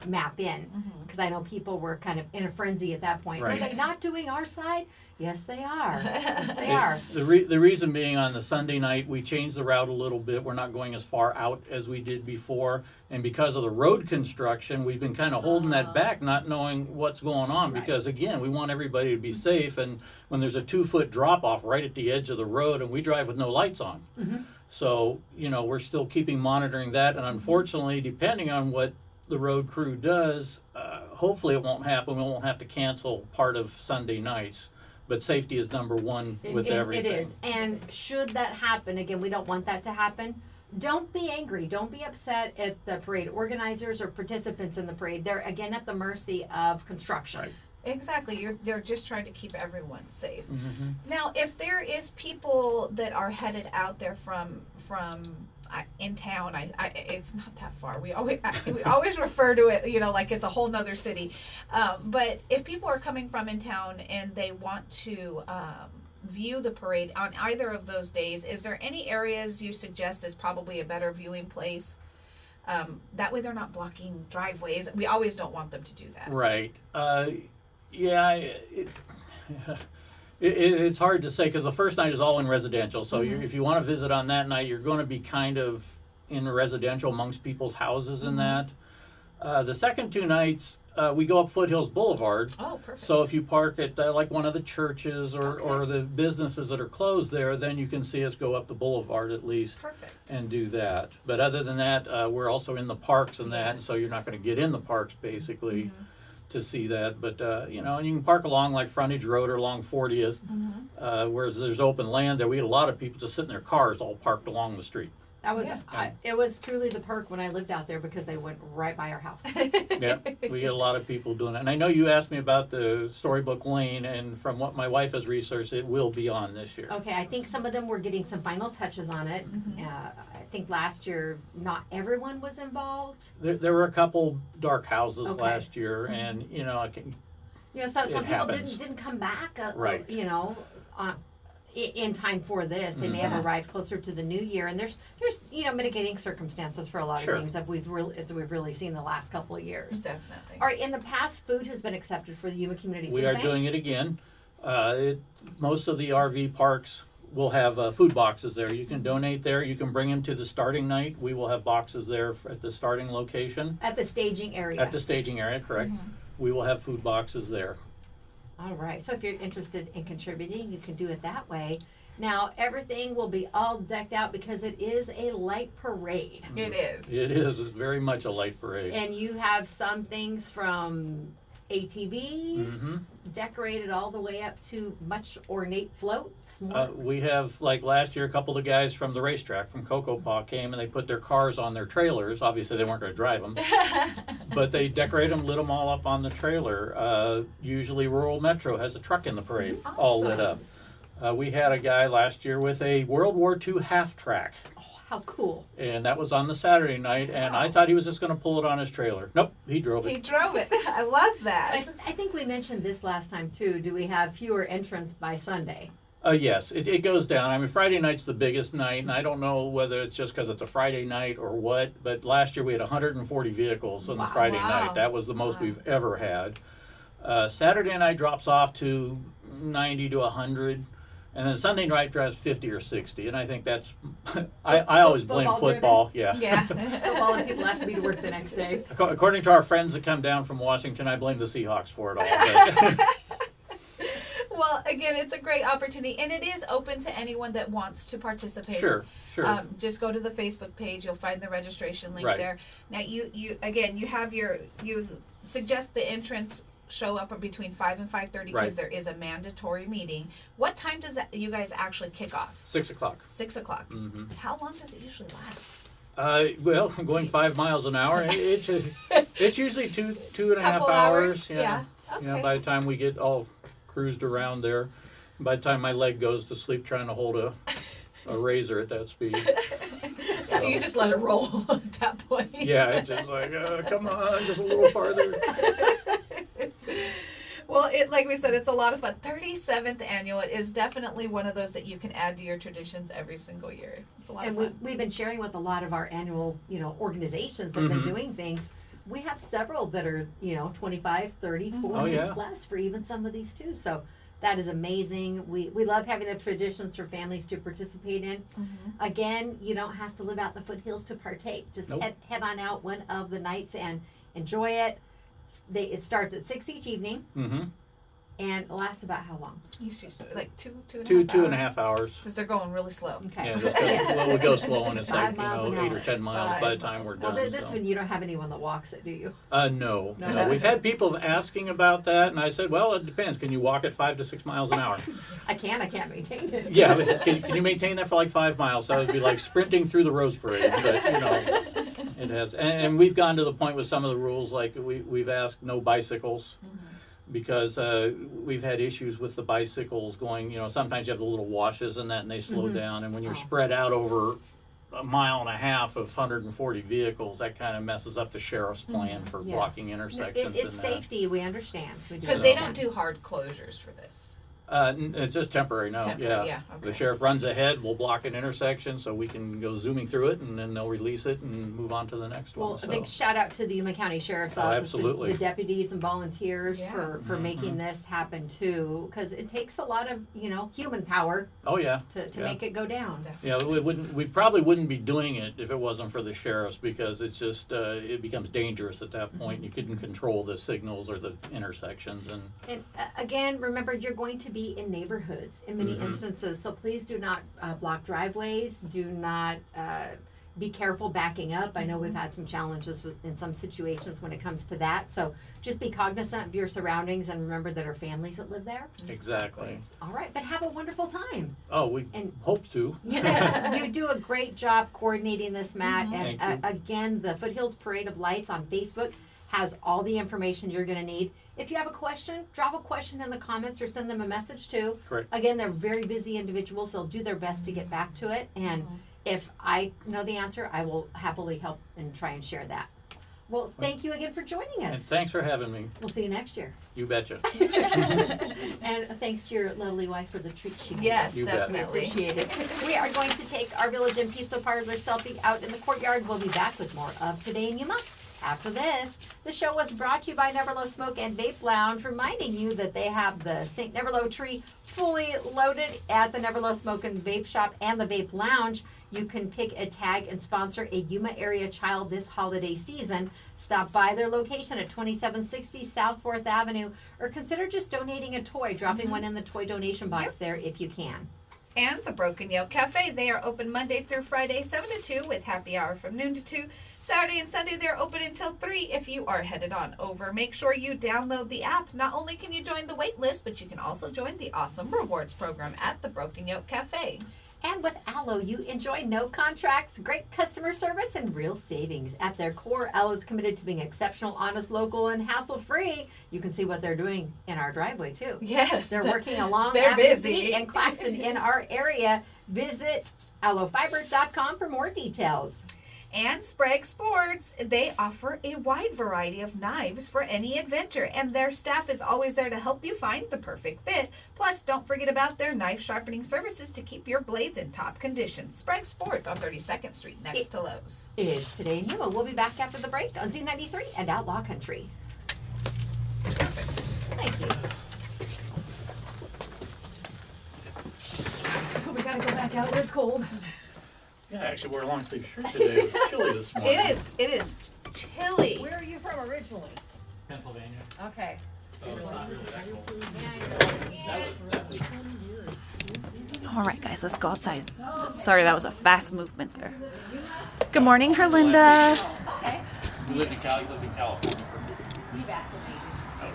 [SPEAKER 2] map in, because I know people were kind of in a frenzy at that point.
[SPEAKER 4] Right.
[SPEAKER 2] Are they not doing our side? Yes, they are. Yes, they are.
[SPEAKER 4] The reason being, on the Sunday night, we changed the route a little bit. We're not going as far out as we did before. And because of the road construction, we've been kind of holding that back, not knowing what's going on.
[SPEAKER 2] Right.
[SPEAKER 4] Because, again, we want everybody to be safe. And when there's a 2-foot drop-off right at the edge of the road, and we drive with no lights on. So, we're still keeping monitoring that. And unfortunately, depending on what the road crew does, hopefully it won't happen. We won't have to cancel part of Sunday nights. But safety is number one with everything.
[SPEAKER 2] It is. And should that happen, again, we don't want that to happen. Don't be angry. Don't be upset at the parade organizers or participants in the parade. They're, again, at the mercy of construction.
[SPEAKER 4] Right.
[SPEAKER 1] Exactly. They're just trying to keep everyone safe. Now, if there is people that are headed out there from in town, it's not that far. We always refer to it, like it's a whole nother city. But if people are coming from in town and they want to view the parade on either of those days, is there any areas you suggest is probably a better viewing place? That way they're not blocking driveways. We always don't want them to do that.
[SPEAKER 4] Right. It's hard to say, because the first night is all in residential. So if you want to visit on that night, you're going to be kind of in residential amongst people's houses and that. The second 2 nights, we go up Foothills Boulevard.
[SPEAKER 1] Oh, perfect.
[SPEAKER 4] So if you park at like one of the churches or the businesses that are closed there, then you can see us go up the boulevard at least.
[SPEAKER 1] Perfect.
[SPEAKER 4] And do that. But other than that, we're also in the parks and that, so you're not going to get in the parks basically to see that. But and you can park along like Frontage Road or along 40th, whereas there's open land there. We had a lot of people just sitting in their cars all parked along the street.
[SPEAKER 2] That was it was truly the perk when I lived out there, because they went right by our house.
[SPEAKER 4] Yeah, we get a lot of people doing that. And I know you asked me about the Storybook Lane, and from what my wife has researched, it will be on this year.
[SPEAKER 2] Okay, I think some of them were getting some final touches on it. I think last year not everyone was involved.
[SPEAKER 4] There were a couple dark houses
[SPEAKER 2] Okay.
[SPEAKER 4] last year, and I can.
[SPEAKER 2] Some people
[SPEAKER 4] happens.
[SPEAKER 2] didn't come back.
[SPEAKER 4] Right.
[SPEAKER 2] In time for this, they may have arrived closer to the new year, and there's mitigating circumstances for a lot of things that we've really seen the last couple of years.
[SPEAKER 1] Definitely.
[SPEAKER 2] All right, in the past, food has been accepted for the Yuma Community
[SPEAKER 4] We
[SPEAKER 2] Food
[SPEAKER 4] are
[SPEAKER 2] Bank.
[SPEAKER 4] doing it again. Most of the RV parks will have food boxes there. You can donate there. You can bring them to the starting night. We will have boxes there at the starting location.
[SPEAKER 2] At the staging area.
[SPEAKER 4] At the staging area, correct. We will have food boxes there.
[SPEAKER 2] All right. So if you're interested in contributing, you can do it that way. Now, everything will be all decked out because it is a light parade.
[SPEAKER 1] It is.
[SPEAKER 4] It is. It's very much a light parade.
[SPEAKER 2] And you have some things from ATVs decorated all the way up to much ornate floats.
[SPEAKER 4] We have, like last year, a couple of guys from the racetrack from Cocoa Paw came and they put their cars on their trailers. Obviously, they weren't going to drive them. But they decorated them, lit them all up on the trailer. Usually, Rural Metro has a truck in the parade, all lit up. We had a guy last year with a World War II half track.
[SPEAKER 2] How cool.
[SPEAKER 4] And that was on the Saturday night, and I thought he was just going to pull it on his trailer. Nope, he drove it.
[SPEAKER 1] He drove it. I love that.
[SPEAKER 2] I think we mentioned this last time, too. Do we have fewer entrants by Sunday?
[SPEAKER 4] Yes, it goes down. I mean, Friday night's the biggest night, and I don't know whether it's just because it's a Friday night or what, but last year we had 140 vehicles on the Friday night. That was the most we've ever had. Saturday night drops off to 90 to 100, and then Sunday night drives 50 or 60, and I think that's, I always blame football. Yeah.
[SPEAKER 2] Yeah. Football, and people have to be to work the next day.
[SPEAKER 4] According to our friends that come down from Washington, I blame the Seahawks for it all.
[SPEAKER 1] Well, again, it's a great opportunity, and it is open to anyone that wants to participate.
[SPEAKER 4] Sure.
[SPEAKER 1] Just go to the Facebook page. You'll find the registration link
[SPEAKER 4] Right.
[SPEAKER 1] there. Now, you have you suggest the entrance show up between 5 and 5:30 because
[SPEAKER 4] Right.
[SPEAKER 1] there is a mandatory meeting. What time does you guys actually kick off?
[SPEAKER 4] 6 o'clock.
[SPEAKER 1] 6 o'clock.
[SPEAKER 4] Mm-hmm.
[SPEAKER 1] How long does it usually last?
[SPEAKER 4] Well, going 5 miles an hour, it's usually two and a half
[SPEAKER 1] Couple
[SPEAKER 4] hours.
[SPEAKER 1] Yeah. Okay.
[SPEAKER 4] You know, by the time we get all cruised around there, by the time my leg goes to sleep trying to hold a razor at that speed.
[SPEAKER 1] Yeah, you just let it roll at that point.
[SPEAKER 4] Yeah, it's just like, come on, just a little farther.
[SPEAKER 1] Well, like we said, it's a lot of fun. 37th annual. It is definitely one of those that you can add to your traditions every single year. It's a lot of fun.
[SPEAKER 2] We've been sharing with a lot of our annual, organizations that have been doing things. We have several that are, 25, 30, 40 plus for even some of these too. So that is amazing. We love having the traditions for families to participate in. Again, you don't have to live out in the foothills to partake. Just head on out one of the nights and enjoy it. It starts at 6 each evening, and it lasts about how long?
[SPEAKER 1] Like two and a half
[SPEAKER 4] hours.
[SPEAKER 1] Because they're going really slow.
[SPEAKER 2] Okay.
[SPEAKER 4] Yeah, well, we go slow, and it's
[SPEAKER 2] 5
[SPEAKER 4] like,
[SPEAKER 2] miles an
[SPEAKER 4] 8
[SPEAKER 2] hour.
[SPEAKER 4] or 10 miles by the time we're done.
[SPEAKER 2] Well, this one you don't have anyone that walks it, do you?
[SPEAKER 4] No. We've had people asking about that, and I said, well, it depends. Can you walk at 5 to 6 miles an hour?
[SPEAKER 2] I can't maintain it.
[SPEAKER 4] Yeah, but can you maintain that for like 5 miles? That would be like sprinting through the Rose Parade. But, it has. And we've gone to the point with some of the rules, like we've asked no bicycles. Because we've had issues with the bicycles going, sometimes you have the little washes and that, and they slow down. And when you're spread out over a mile and a half of 140 vehicles, that kind of messes up the sheriff's plan for blocking intersections.
[SPEAKER 2] It's safety, we understand.
[SPEAKER 1] Because they don't do hard closures for this.
[SPEAKER 4] It's just temporary now.
[SPEAKER 1] Okay.
[SPEAKER 4] The sheriff runs ahead, we'll block an intersection so we can go zooming through it, and then they'll release it and move on to the next one.
[SPEAKER 2] Well, a big shout out to the Yuma County Sheriff's Office,
[SPEAKER 4] absolutely.
[SPEAKER 2] the deputies and volunteers for making this happen too, because it takes a lot of human power.
[SPEAKER 4] Oh yeah.
[SPEAKER 2] To make it go down.
[SPEAKER 4] Yeah, we probably wouldn't be doing it if it wasn't for the sheriffs, because it's just it becomes dangerous at that point. You couldn't control the signals or the intersections,
[SPEAKER 2] and again, remember, you're going to be in neighborhoods in many instances, so please do not block driveways. Do not be careful backing up. I know we've had some challenges in some situations when it comes to that, so just be cognizant of your surroundings and remember that our families that live there.
[SPEAKER 4] Exactly.
[SPEAKER 2] All right, but have a wonderful time.
[SPEAKER 4] Oh, we hope to.
[SPEAKER 2] Yes, you do a great job coordinating this, Matt. And again, the Foothills Parade of Lights on Facebook has all the information you're going to need. If you have a question, drop a question in the comments or send them a message too.
[SPEAKER 4] Correct.
[SPEAKER 2] Again, they're very busy individuals. They'll do their best to get back to it. And if I know the answer, I will happily help and try and share that. Well, thank you again for joining us.
[SPEAKER 4] And thanks for having me.
[SPEAKER 2] We'll see you next year.
[SPEAKER 4] You betcha.
[SPEAKER 2] And thanks to your lovely wife for the treat she made.
[SPEAKER 1] Yes,
[SPEAKER 4] You bet.
[SPEAKER 2] We
[SPEAKER 1] definitely.
[SPEAKER 2] appreciate it. We are going to take our Village and Pizza Parlor selfie out in the courtyard. We'll be back with more of Today in Yuma after this. The show was brought to you by Neverlow Smoke and Vape Lounge, reminding you that they have the St. Neverlow tree fully loaded at the Neverlow Smoke and Vape Shop and the Vape Lounge. You can pick a tag and sponsor a Yuma area child this holiday season. Stop by their location at 2760 South 4th Avenue, or consider just donating a toy, dropping one in the toy donation box there if you can.
[SPEAKER 1] And the Broken Yolk Cafe. They are open Monday through Friday, 7 to 2, with happy hour from noon to 2. Saturday and Sunday, they're open until 3 if you are headed on over. Make sure you download the app. Not only can you join the wait list, but you can also join the awesome rewards program at the Broken Yolk Cafe.
[SPEAKER 2] And with Allo, you enjoy no contracts, great customer service, and real savings. At their core, Allo is committed to being exceptional, honest, local, and hassle-free. You can see what they're doing in our driveway, too.
[SPEAKER 1] Yes.
[SPEAKER 2] They're working along
[SPEAKER 1] They're
[SPEAKER 2] Avenue
[SPEAKER 1] busy.
[SPEAKER 2] B and Claxton in our area. Visit allofibers.com for more details.
[SPEAKER 1] And Sprague Sports, they offer a wide variety of knives for any adventure, and their staff is always there to help you find the perfect fit. Plus, don't forget about their knife sharpening services to keep your blades in top condition. Sprague Sports on 32nd Street next to Lowe's.
[SPEAKER 2] It's Today in Yuma. We'll be back after the break on Z93 and Outlaw Country.
[SPEAKER 1] Thank you.
[SPEAKER 2] We gotta go back out where it's cold.
[SPEAKER 4] Yeah, I actually wore a long sleeve shirt today. It was chilly this morning.
[SPEAKER 1] It is chilly.
[SPEAKER 2] Where are you from originally?
[SPEAKER 4] Pennsylvania.
[SPEAKER 2] Okay.
[SPEAKER 4] So it's not really that cold. That was
[SPEAKER 1] All right, guys, let's go outside. Sorry, that was a fast movement there. Good morning, Herlinda.
[SPEAKER 2] Okay.
[SPEAKER 4] You lived in California for
[SPEAKER 2] Be back with me.
[SPEAKER 4] oh,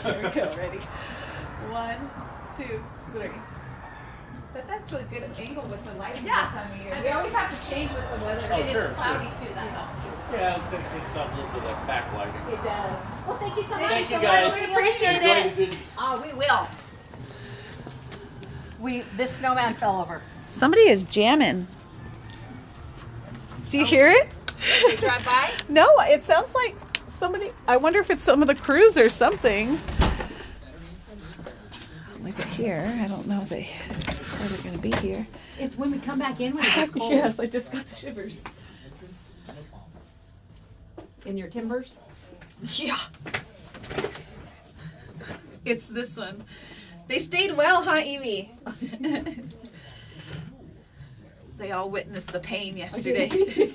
[SPEAKER 1] Here we go, ready? 1, 2, 3. That's actually a good angle with the lighting this time of year. We always have to change with the weather.
[SPEAKER 4] Oh,
[SPEAKER 1] It is
[SPEAKER 4] sure,
[SPEAKER 1] cloudy too, that helps.
[SPEAKER 4] yeah, it takes off a little bit of that backlighting.
[SPEAKER 2] It does. Well, thank you so much.
[SPEAKER 4] Thank you,
[SPEAKER 1] so
[SPEAKER 4] guys.
[SPEAKER 1] much. We appreciate
[SPEAKER 4] Enjoy
[SPEAKER 1] it.
[SPEAKER 4] the goodies.
[SPEAKER 2] Oh, we will. This snowman fell over.
[SPEAKER 1] Somebody is jamming. Do you hear it?
[SPEAKER 2] Did you drive by?
[SPEAKER 1] No, it sounds like somebody. I wonder if it's some of the crews or something. Like it here. I don't know if they're going to be here.
[SPEAKER 2] It's when we come back in when it gets cold.
[SPEAKER 1] Yes, I just got the shivers.
[SPEAKER 2] In your timbers?
[SPEAKER 1] Yeah. It's this one. They stayed well, huh, Evie? They all witnessed the pain yesterday.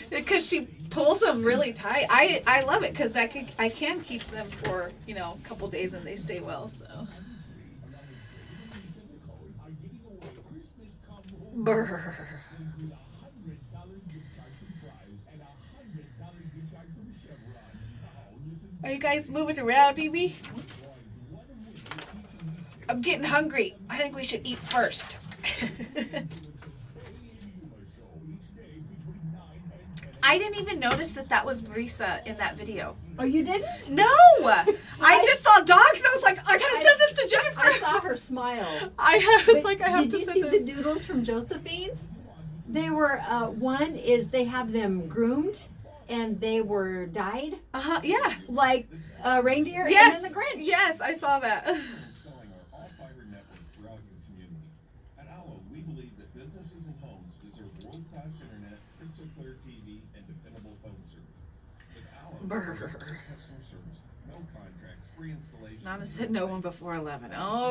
[SPEAKER 1] Because she pulls them really tight. I love it because I can keep them for, a couple days and they stay well, so. Brr. Are you guys moving around, Evie? I'm getting hungry. I think we should eat first. I didn't even notice that was THERESA in that video.
[SPEAKER 2] Oh, you didn't?
[SPEAKER 1] No! I just saw dogs and I was like, I gotta send this to Jennifer.
[SPEAKER 2] I saw her smile.
[SPEAKER 1] I was like, I have
[SPEAKER 2] Did
[SPEAKER 1] to
[SPEAKER 2] you
[SPEAKER 1] send
[SPEAKER 2] see
[SPEAKER 1] this.
[SPEAKER 2] the doodles from Josephine's? They were, one is they have them groomed and they were dyed
[SPEAKER 1] Uh-huh, yeah.
[SPEAKER 2] like a reindeer
[SPEAKER 1] Yes.
[SPEAKER 2] and then the Grinch.
[SPEAKER 1] Yes, I saw that.
[SPEAKER 6] Installing our all-fiber network throughout your community. At Allo, we believe that businesses and homes deserve world-class internet, crystal clear TV, and dependable phone services. With Allo,
[SPEAKER 1] Brr.
[SPEAKER 6] customer service, no contracts, free installation.
[SPEAKER 1] Nana said no one before 11. Okay.
[SPEAKER 6] Allo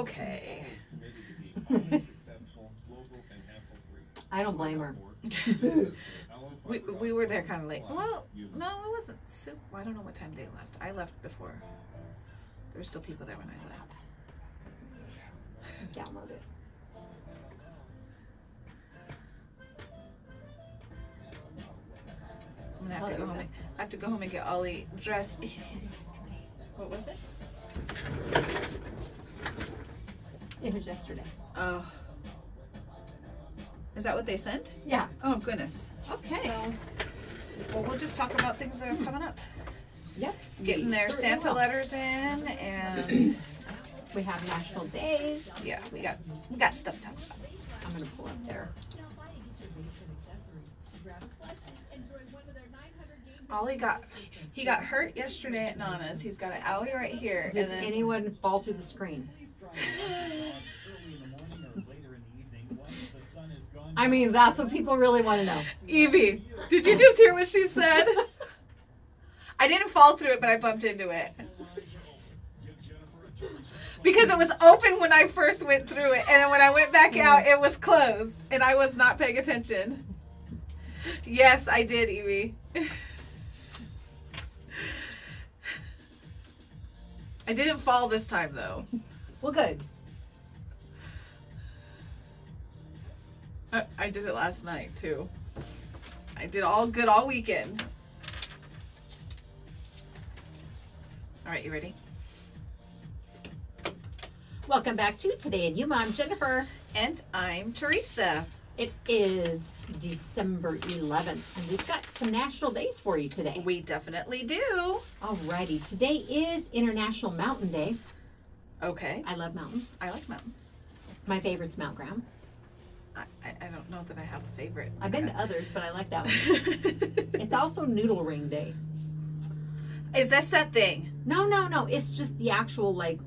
[SPEAKER 6] is committed to being honest, exceptional, local, and hassle-free.
[SPEAKER 2] I don't blame her.
[SPEAKER 1] We were there kind of late. Well, no, it wasn't super. I don't know what time they left. I left before. There were still people there when I left.
[SPEAKER 2] Download it.
[SPEAKER 1] I'm gonna have to go home. I have to go home and get Ollie dressed. What was it?
[SPEAKER 2] It was yesterday.
[SPEAKER 1] Oh. Is that what they sent?
[SPEAKER 2] Yeah.
[SPEAKER 1] Oh goodness. Okay. Well, we'll just talk about things that are coming up.
[SPEAKER 2] Yep.
[SPEAKER 1] Getting their
[SPEAKER 2] Certainly
[SPEAKER 1] Santa
[SPEAKER 2] will.
[SPEAKER 1] letters in, and
[SPEAKER 2] We have national days.
[SPEAKER 1] yeah, we got stuff to talk about.
[SPEAKER 2] I'm gonna pull up there.
[SPEAKER 1] Ollie he got hurt yesterday at Nana's. He's got an owie right here,
[SPEAKER 2] Did
[SPEAKER 1] and then
[SPEAKER 2] anyone fall through the screen? I mean, that's what people really want to know.
[SPEAKER 1] Evie, did you just hear what she said? I didn't fall through it, but I bumped into it. Because it was open when I first went through it, and then when I went back out, it was closed, and I was not paying attention. Yes, I did, Evie. I didn't fall this time, though.
[SPEAKER 2] Well, good.
[SPEAKER 1] I did it last night, too. I did all good all weekend. All right, you ready?
[SPEAKER 2] Welcome back to Today in Yuma. I'm Jennifer.
[SPEAKER 1] And I'm Teresa.
[SPEAKER 2] It is December 11th, and we've got some national days for you today.
[SPEAKER 1] We definitely do.
[SPEAKER 2] Alrighty, today is International Mountain Day.
[SPEAKER 1] Okay.
[SPEAKER 2] I love mountains.
[SPEAKER 1] I like mountains.
[SPEAKER 2] My favorite's Mount Graham.
[SPEAKER 1] I don't know that I have a favorite.
[SPEAKER 2] I've been to others, but I like that one. It's also Noodle Ring Day.
[SPEAKER 1] Is that thing?
[SPEAKER 2] No. It's just the actual, like,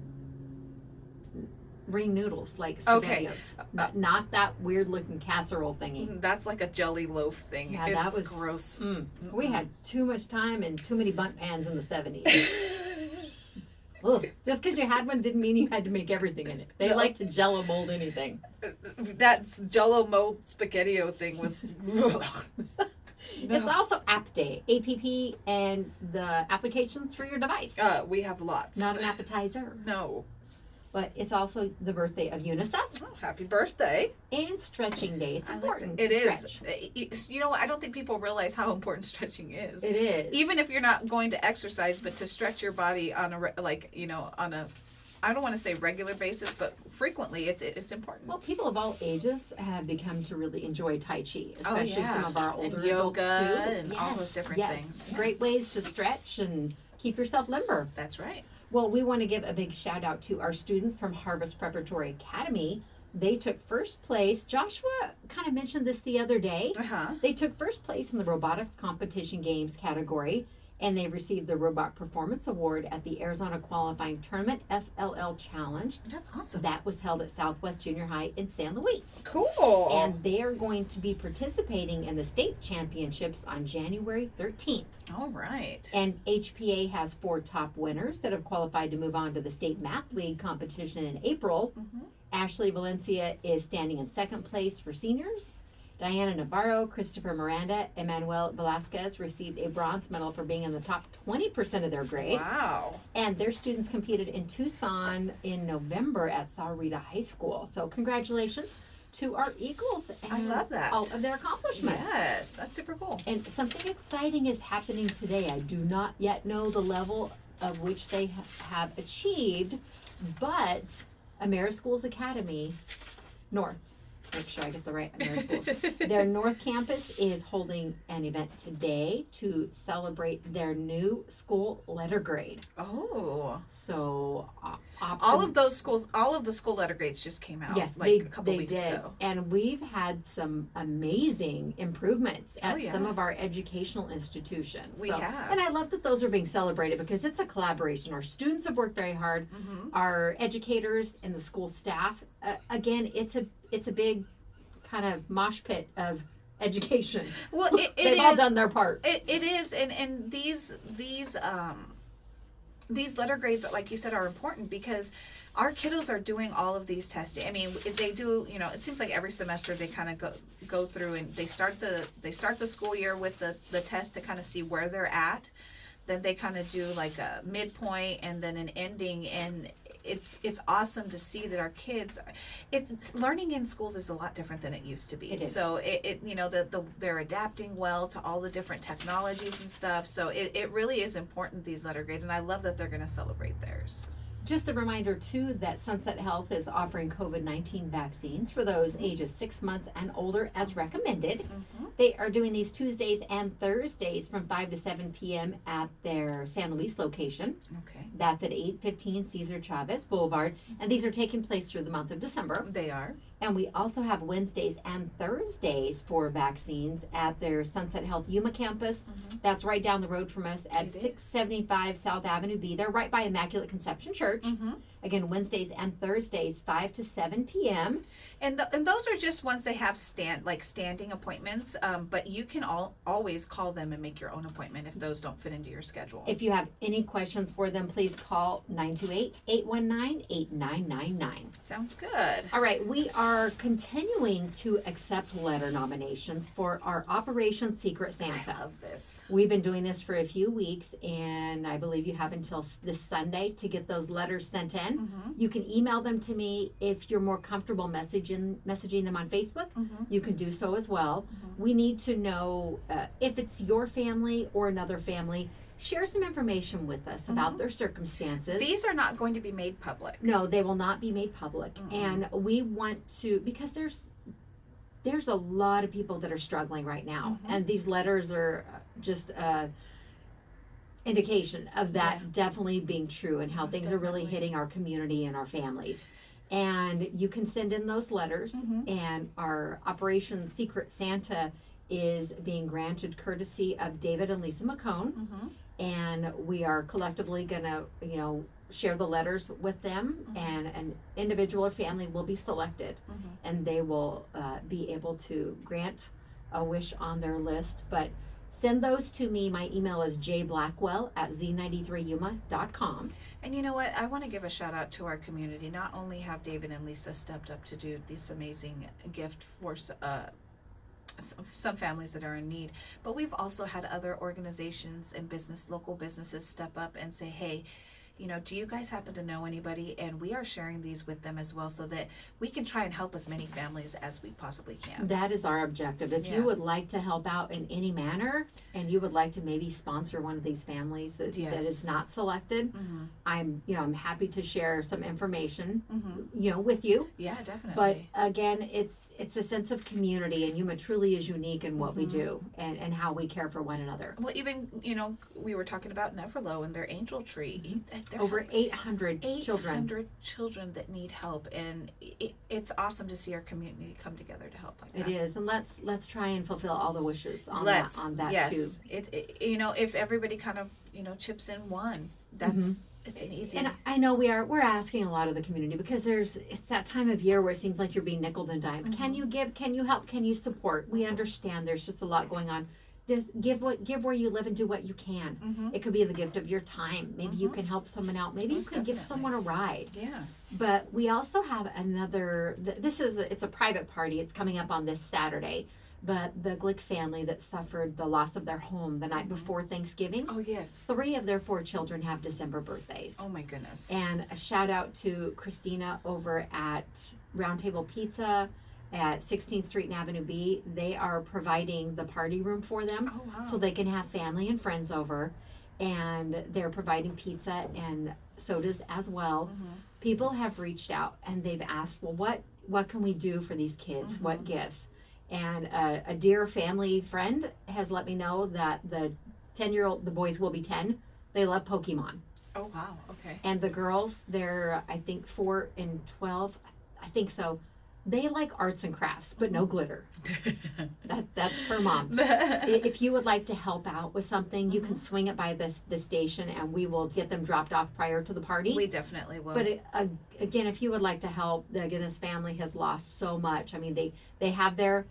[SPEAKER 2] ring noodles, like
[SPEAKER 1] Okay.
[SPEAKER 2] SpaghettiOs. Not that weird-looking casserole thingy.
[SPEAKER 1] That's like a jelly loaf thing.
[SPEAKER 2] Yeah,
[SPEAKER 1] it's
[SPEAKER 2] that was
[SPEAKER 1] gross.
[SPEAKER 2] We had too much time and too many bunt pans in the 70s. Ugh. Just because you had one didn't mean you had to make everything in it. They
[SPEAKER 1] No.
[SPEAKER 2] like to Jello mold anything.
[SPEAKER 1] That Jello mold spaghettio thing was.
[SPEAKER 2] It's also App Day, APP, and the applications for your device.
[SPEAKER 1] We have lots.
[SPEAKER 2] Not an appetizer,
[SPEAKER 1] No.
[SPEAKER 2] but it's also the birthday of UNICEF
[SPEAKER 1] Oh, happy birthday.
[SPEAKER 2] and Stretching Day. It's
[SPEAKER 1] I like
[SPEAKER 2] important
[SPEAKER 1] that.
[SPEAKER 2] to
[SPEAKER 1] It
[SPEAKER 2] stretch.
[SPEAKER 1] is. You know what? I don't think people realize how important stretching is.
[SPEAKER 2] It is.
[SPEAKER 1] Even if you're not going to exercise, but to stretch your body on a I don't want to say regular basis, but frequently, it's important.
[SPEAKER 2] Well, people of all ages have become to really enjoy Tai Chi, especially
[SPEAKER 1] yeah.
[SPEAKER 2] some of our
[SPEAKER 1] And
[SPEAKER 2] older
[SPEAKER 1] yoga
[SPEAKER 2] adults too.
[SPEAKER 1] and all those different things.
[SPEAKER 2] It's
[SPEAKER 1] Yeah.
[SPEAKER 2] great ways to stretch and keep yourself limber.
[SPEAKER 1] That's right.
[SPEAKER 2] Well, we want to give a big shout out to our students from Harvest Preparatory Academy. They took first place. Joshua kind of mentioned this the other day. They took first place in the robotics competition games category, and they received the Robot Performance Award at the Arizona Qualifying Tournament FLL Challenge.
[SPEAKER 1] That's awesome.
[SPEAKER 2] That was held at Southwest Junior High in San Luis.
[SPEAKER 1] Cool.
[SPEAKER 2] And they are going to be participating in the state championships on January 13th.
[SPEAKER 1] All right.
[SPEAKER 2] And HPA has 4 top winners that have qualified to move on to the state math league competition in April.
[SPEAKER 1] Mhm.
[SPEAKER 2] Ashley Valencia is standing in second place for seniors. Diana Navarro, Christopher Miranda, Emmanuel Velasquez received a bronze medal for being in the top 20% of their grade.
[SPEAKER 1] Wow.
[SPEAKER 2] And their students competed in Tucson in November at Sahuarita High School. So congratulations to our Eagles and
[SPEAKER 1] I love that.
[SPEAKER 2] all of their accomplishments.
[SPEAKER 1] Yes, that's super cool.
[SPEAKER 2] And something exciting is happening today. I do not yet know the level of which they have achieved, but AmeriSchools Academy North, make sure I get the right AmeriSchools. Their North Campus is holding an event today to celebrate their new school letter grade.
[SPEAKER 1] Oh.
[SPEAKER 2] So
[SPEAKER 1] All of those schools, all of the school letter grades just came out
[SPEAKER 2] Yes,
[SPEAKER 1] like a couple weeks ago.
[SPEAKER 2] And we've had some amazing improvements at
[SPEAKER 1] yeah.
[SPEAKER 2] some of our educational institutions.
[SPEAKER 1] We have.
[SPEAKER 2] And I love that those are being celebrated because it's a collaboration. Our students have worked very hard.
[SPEAKER 1] Mhm.
[SPEAKER 2] Our educators and the school staff. Again, it's a big kind of mosh pit of education.
[SPEAKER 1] Well,
[SPEAKER 2] They've all done their part.
[SPEAKER 1] It is, and these letter grades, like you said, are important because our kiddos are doing all of these testing. I mean, they do. You know, it seems like every semester they kind of go through and they start the school year with the test to kind of see where they're at. Then they kind of do like a midpoint and then an ending, and it's awesome to see that our kids, it's learning in schools is a lot different than it used to be.
[SPEAKER 2] It is.
[SPEAKER 1] So it you know they're adapting well to all the different technologies and stuff. So it really is important, these letter grades, and I love that they're going to celebrate theirs.
[SPEAKER 2] Just a reminder, too, that Sunset Health is offering COVID-19 vaccines for those ages 6 months and older as recommended.
[SPEAKER 1] Mm-hmm.
[SPEAKER 2] They are doing these Tuesdays and Thursdays from 5 to 7 p.m. at their San Luis location.
[SPEAKER 1] Okay.
[SPEAKER 2] That's at 815 Cesar Chavez Boulevard. And these are taking place through the month of December.
[SPEAKER 1] They are.
[SPEAKER 2] And we also have Wednesdays and Thursdays for vaccines at their Sunset Health Yuma campus.
[SPEAKER 1] Mm-hmm.
[SPEAKER 2] That's right down the road from us at
[SPEAKER 1] 2 days.
[SPEAKER 2] 675 South Avenue B. They're right by Immaculate Conception Church.
[SPEAKER 1] Mm-hmm.
[SPEAKER 2] Again, Wednesdays and Thursdays, 5 to 7 p.m.
[SPEAKER 1] And those are just ones they have standing appointments. But you can always call them and make your own appointment if those don't fit into your schedule.
[SPEAKER 2] If you have any questions for them, please call 928-819-8999.
[SPEAKER 1] Sounds good.
[SPEAKER 2] All right, we are continuing to accept letter nominations for our Operation Secret Santa.
[SPEAKER 1] I love this.
[SPEAKER 2] We've been doing this for a few weeks, and I believe you have until this Sunday to get those letters sent in. can.
[SPEAKER 1] Mm-hmm.
[SPEAKER 2] You can email them to me. If you're more comfortable messaging them on Facebook,
[SPEAKER 1] Mm-hmm.
[SPEAKER 2] you can do so as well.
[SPEAKER 1] Mhm.
[SPEAKER 2] We need to know if it's your family or another family. Share some information with us about their circumstances.
[SPEAKER 1] These are not going to be made public.
[SPEAKER 2] No, they will not be made public.
[SPEAKER 1] Mm-mm.
[SPEAKER 2] And we want to, because there's a lot of people that are struggling right now.
[SPEAKER 1] Mhm.
[SPEAKER 2] And these letters are just indication of that definitely being true and how
[SPEAKER 1] Most
[SPEAKER 2] things are really
[SPEAKER 1] definitely.
[SPEAKER 2] hitting our community and our families. And you can send in those letters,
[SPEAKER 1] Mhm.
[SPEAKER 2] and our Operation Secret Santa is being granted courtesy of David and Lisa McCone.
[SPEAKER 1] Mm-hmm.
[SPEAKER 2] And we are collectively going to, share the letters with them,
[SPEAKER 1] Mhm.
[SPEAKER 2] and an individual or family will be selected,
[SPEAKER 1] Mhm.
[SPEAKER 2] and they will be able to grant a wish on their list. But send those to me. My email is jblackwell@z93yuma.com.
[SPEAKER 1] And you know what? I want to give a shout out to our community. Not only have David and Lisa stepped up to do this amazing gift for some families that are in need, but we've also had other organizations and local businesses step up and say, hey, do you guys happen to know anybody? And we are sharing these with them as well, so that we can try and help as many families as we possibly can.
[SPEAKER 2] That is our objective. If
[SPEAKER 1] Yeah.
[SPEAKER 2] you would like to help out in any manner, and you would like to maybe sponsor one of these families that
[SPEAKER 1] Yes.
[SPEAKER 2] is not selected,
[SPEAKER 1] Mm-hmm.
[SPEAKER 2] I'm happy to share some information,
[SPEAKER 1] Mm-hmm.
[SPEAKER 2] with you.
[SPEAKER 1] Yeah, definitely.
[SPEAKER 2] But again, it's a sense of community, and Yuma truly is unique in what we
[SPEAKER 1] Mhm.
[SPEAKER 2] do and how we care for one another.
[SPEAKER 1] well, even we were talking about Neverlow and their angel tree. They're
[SPEAKER 2] Over 800 children.
[SPEAKER 1] 800 children that need help, and it's awesome to see our community come together to help like that.
[SPEAKER 2] It is, and let's try and fulfill all the wishes on
[SPEAKER 1] Let's,
[SPEAKER 2] that
[SPEAKER 1] yes.
[SPEAKER 2] too.
[SPEAKER 1] If everybody kind of chips in one, that's
[SPEAKER 2] Mhm.
[SPEAKER 1] it's an easy.
[SPEAKER 2] And I know we're asking a lot of the community, because it's that time of year where it seems like you're being nickeled and dimed.
[SPEAKER 1] Mhm.
[SPEAKER 2] Can you give? Can you help? Can you support? We understand there's just a lot going on. Just give where you live and do what you can.
[SPEAKER 1] Mhm.
[SPEAKER 2] It could be the gift of your time. Maybe you
[SPEAKER 1] Mhm.
[SPEAKER 2] can help someone out. Maybe
[SPEAKER 1] Most
[SPEAKER 2] you can give
[SPEAKER 1] definitely.
[SPEAKER 2] someone a ride.
[SPEAKER 1] Yeah.
[SPEAKER 2] But we also have another. It's a private party. It's coming up on this Saturday. But the Glick family that suffered the loss of their home the night
[SPEAKER 1] Mhm.
[SPEAKER 2] before Thanksgiving,
[SPEAKER 1] Oh yes.
[SPEAKER 2] 3 of their 4 children have December birthdays.
[SPEAKER 1] Oh my goodness.
[SPEAKER 2] And a shout out to Christina over at Round Table Pizza at 16th Street and Avenue B. They are providing the party room for them,
[SPEAKER 1] Oh wow.
[SPEAKER 2] so they can have family and friends over. And they're providing pizza and sodas as well.
[SPEAKER 1] Mhm.
[SPEAKER 2] People have reached out and they've asked, well, what can we do for these kids?
[SPEAKER 1] Mhm.
[SPEAKER 2] What gifts? And a dear family friend has let me know that the 10-year-old, the boys will be 10, they love Pokemon.
[SPEAKER 1] Oh wow. Okay.
[SPEAKER 2] And the girls, they're, I think, 4 and 12, I think so. They like arts and crafts, but no glitter. That's her mom. If you would like to help out with something, you can swing it by the station, and we will get them dropped off prior to the party.
[SPEAKER 1] We definitely will.
[SPEAKER 2] But again, if you would like to help, again, this family has lost so much. I mean, they have they're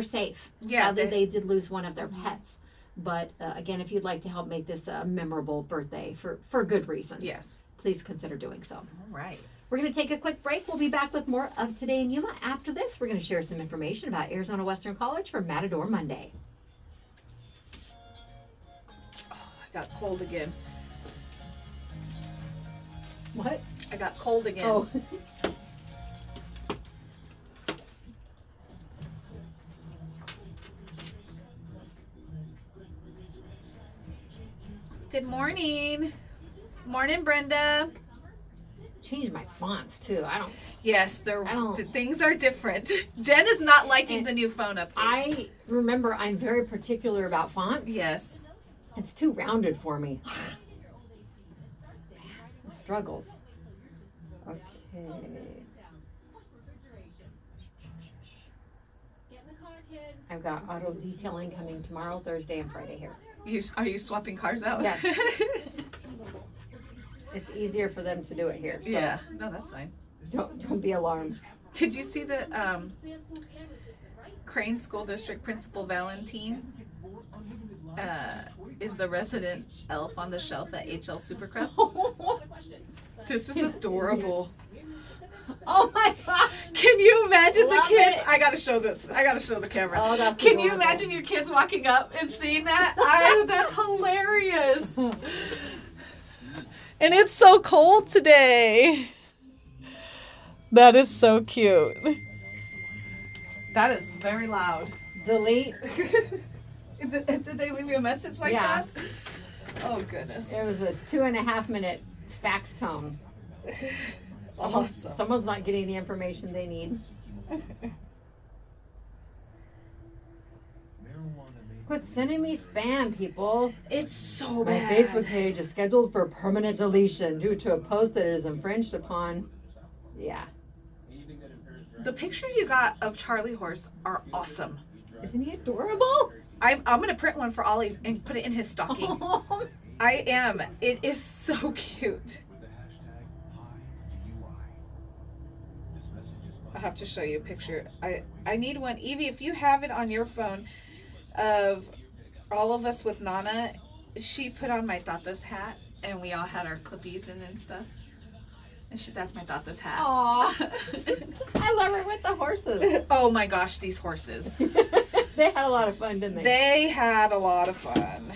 [SPEAKER 2] safe.
[SPEAKER 1] Yeah,
[SPEAKER 2] Sadly,
[SPEAKER 1] they-
[SPEAKER 2] they did lose one of their
[SPEAKER 1] Mhm.
[SPEAKER 2] pets. But again, if you'd like to help make this a memorable birthday for good reasons,
[SPEAKER 1] Yes.
[SPEAKER 2] please consider doing so.
[SPEAKER 1] All right.
[SPEAKER 2] We're going to take a quick break. We'll be back with more of Today in Yuma. After this, we're going to share some information about Arizona Western College for Matador Monday.
[SPEAKER 1] Oh, I got cold again.
[SPEAKER 2] What?
[SPEAKER 1] I got cold again.
[SPEAKER 2] Oh.
[SPEAKER 1] Good morning. Morning, Brenda.
[SPEAKER 2] Changed my fonts too.
[SPEAKER 1] Yes,
[SPEAKER 2] I don't-
[SPEAKER 1] the things are different. Jen is not liking
[SPEAKER 2] And
[SPEAKER 1] the new phone update.
[SPEAKER 2] I remember I'm very particular about fonts.
[SPEAKER 1] Yes.
[SPEAKER 2] It's too rounded for me. The struggles. Okay. I've got auto detailing coming tomorrow, Thursday, and Friday here.
[SPEAKER 1] Are you swapping cars out?
[SPEAKER 2] Yes. It's easier for them to do it here. So
[SPEAKER 1] Yeah. No, that's fine.
[SPEAKER 2] Don't be alarmed.
[SPEAKER 1] Did you see the Crane School District Principal Valentine is the resident elf on the shelf at HL Supercrop? This is adorable.
[SPEAKER 2] Oh my gosh.
[SPEAKER 1] Can you imagine the
[SPEAKER 2] Love
[SPEAKER 1] kids?
[SPEAKER 2] it.
[SPEAKER 1] I gotta show this. I gotta show the camera.
[SPEAKER 2] Oh, that's
[SPEAKER 1] Can you
[SPEAKER 2] adorable.
[SPEAKER 1] imagine your kids walking up and seeing that? That's hilarious. And it's so cold today. That is so cute. That is very loud.
[SPEAKER 2] Delete.
[SPEAKER 1] Did they leave you a message like that? Oh, goodness.
[SPEAKER 2] It was a 2.5 minute fax tone.
[SPEAKER 1] Awesome.
[SPEAKER 2] Someone's not getting the information they need. Quit sending me spam, people.
[SPEAKER 1] It's so
[SPEAKER 2] My
[SPEAKER 1] bad.
[SPEAKER 2] Facebook page is scheduled for permanent deletion due to a post that is infringed upon. Yeah.
[SPEAKER 1] The pictures you got of Charlie Horse are awesome.
[SPEAKER 2] Isn't he adorable?
[SPEAKER 1] I'm going to print one for Ollie and put it in his stocking. I am. It is so cute. I'll have to show you a picture. I need one. Evie, if you have it on your phone of all of us with Nana, she put on my Tata's hat and we all had our clippies in and stuff. And that's my Tata's hat.
[SPEAKER 2] Aw. I love her with the horses.
[SPEAKER 1] Oh my gosh, these horses.
[SPEAKER 2] They had a lot of fun, didn't they?
[SPEAKER 1] They had a lot of fun.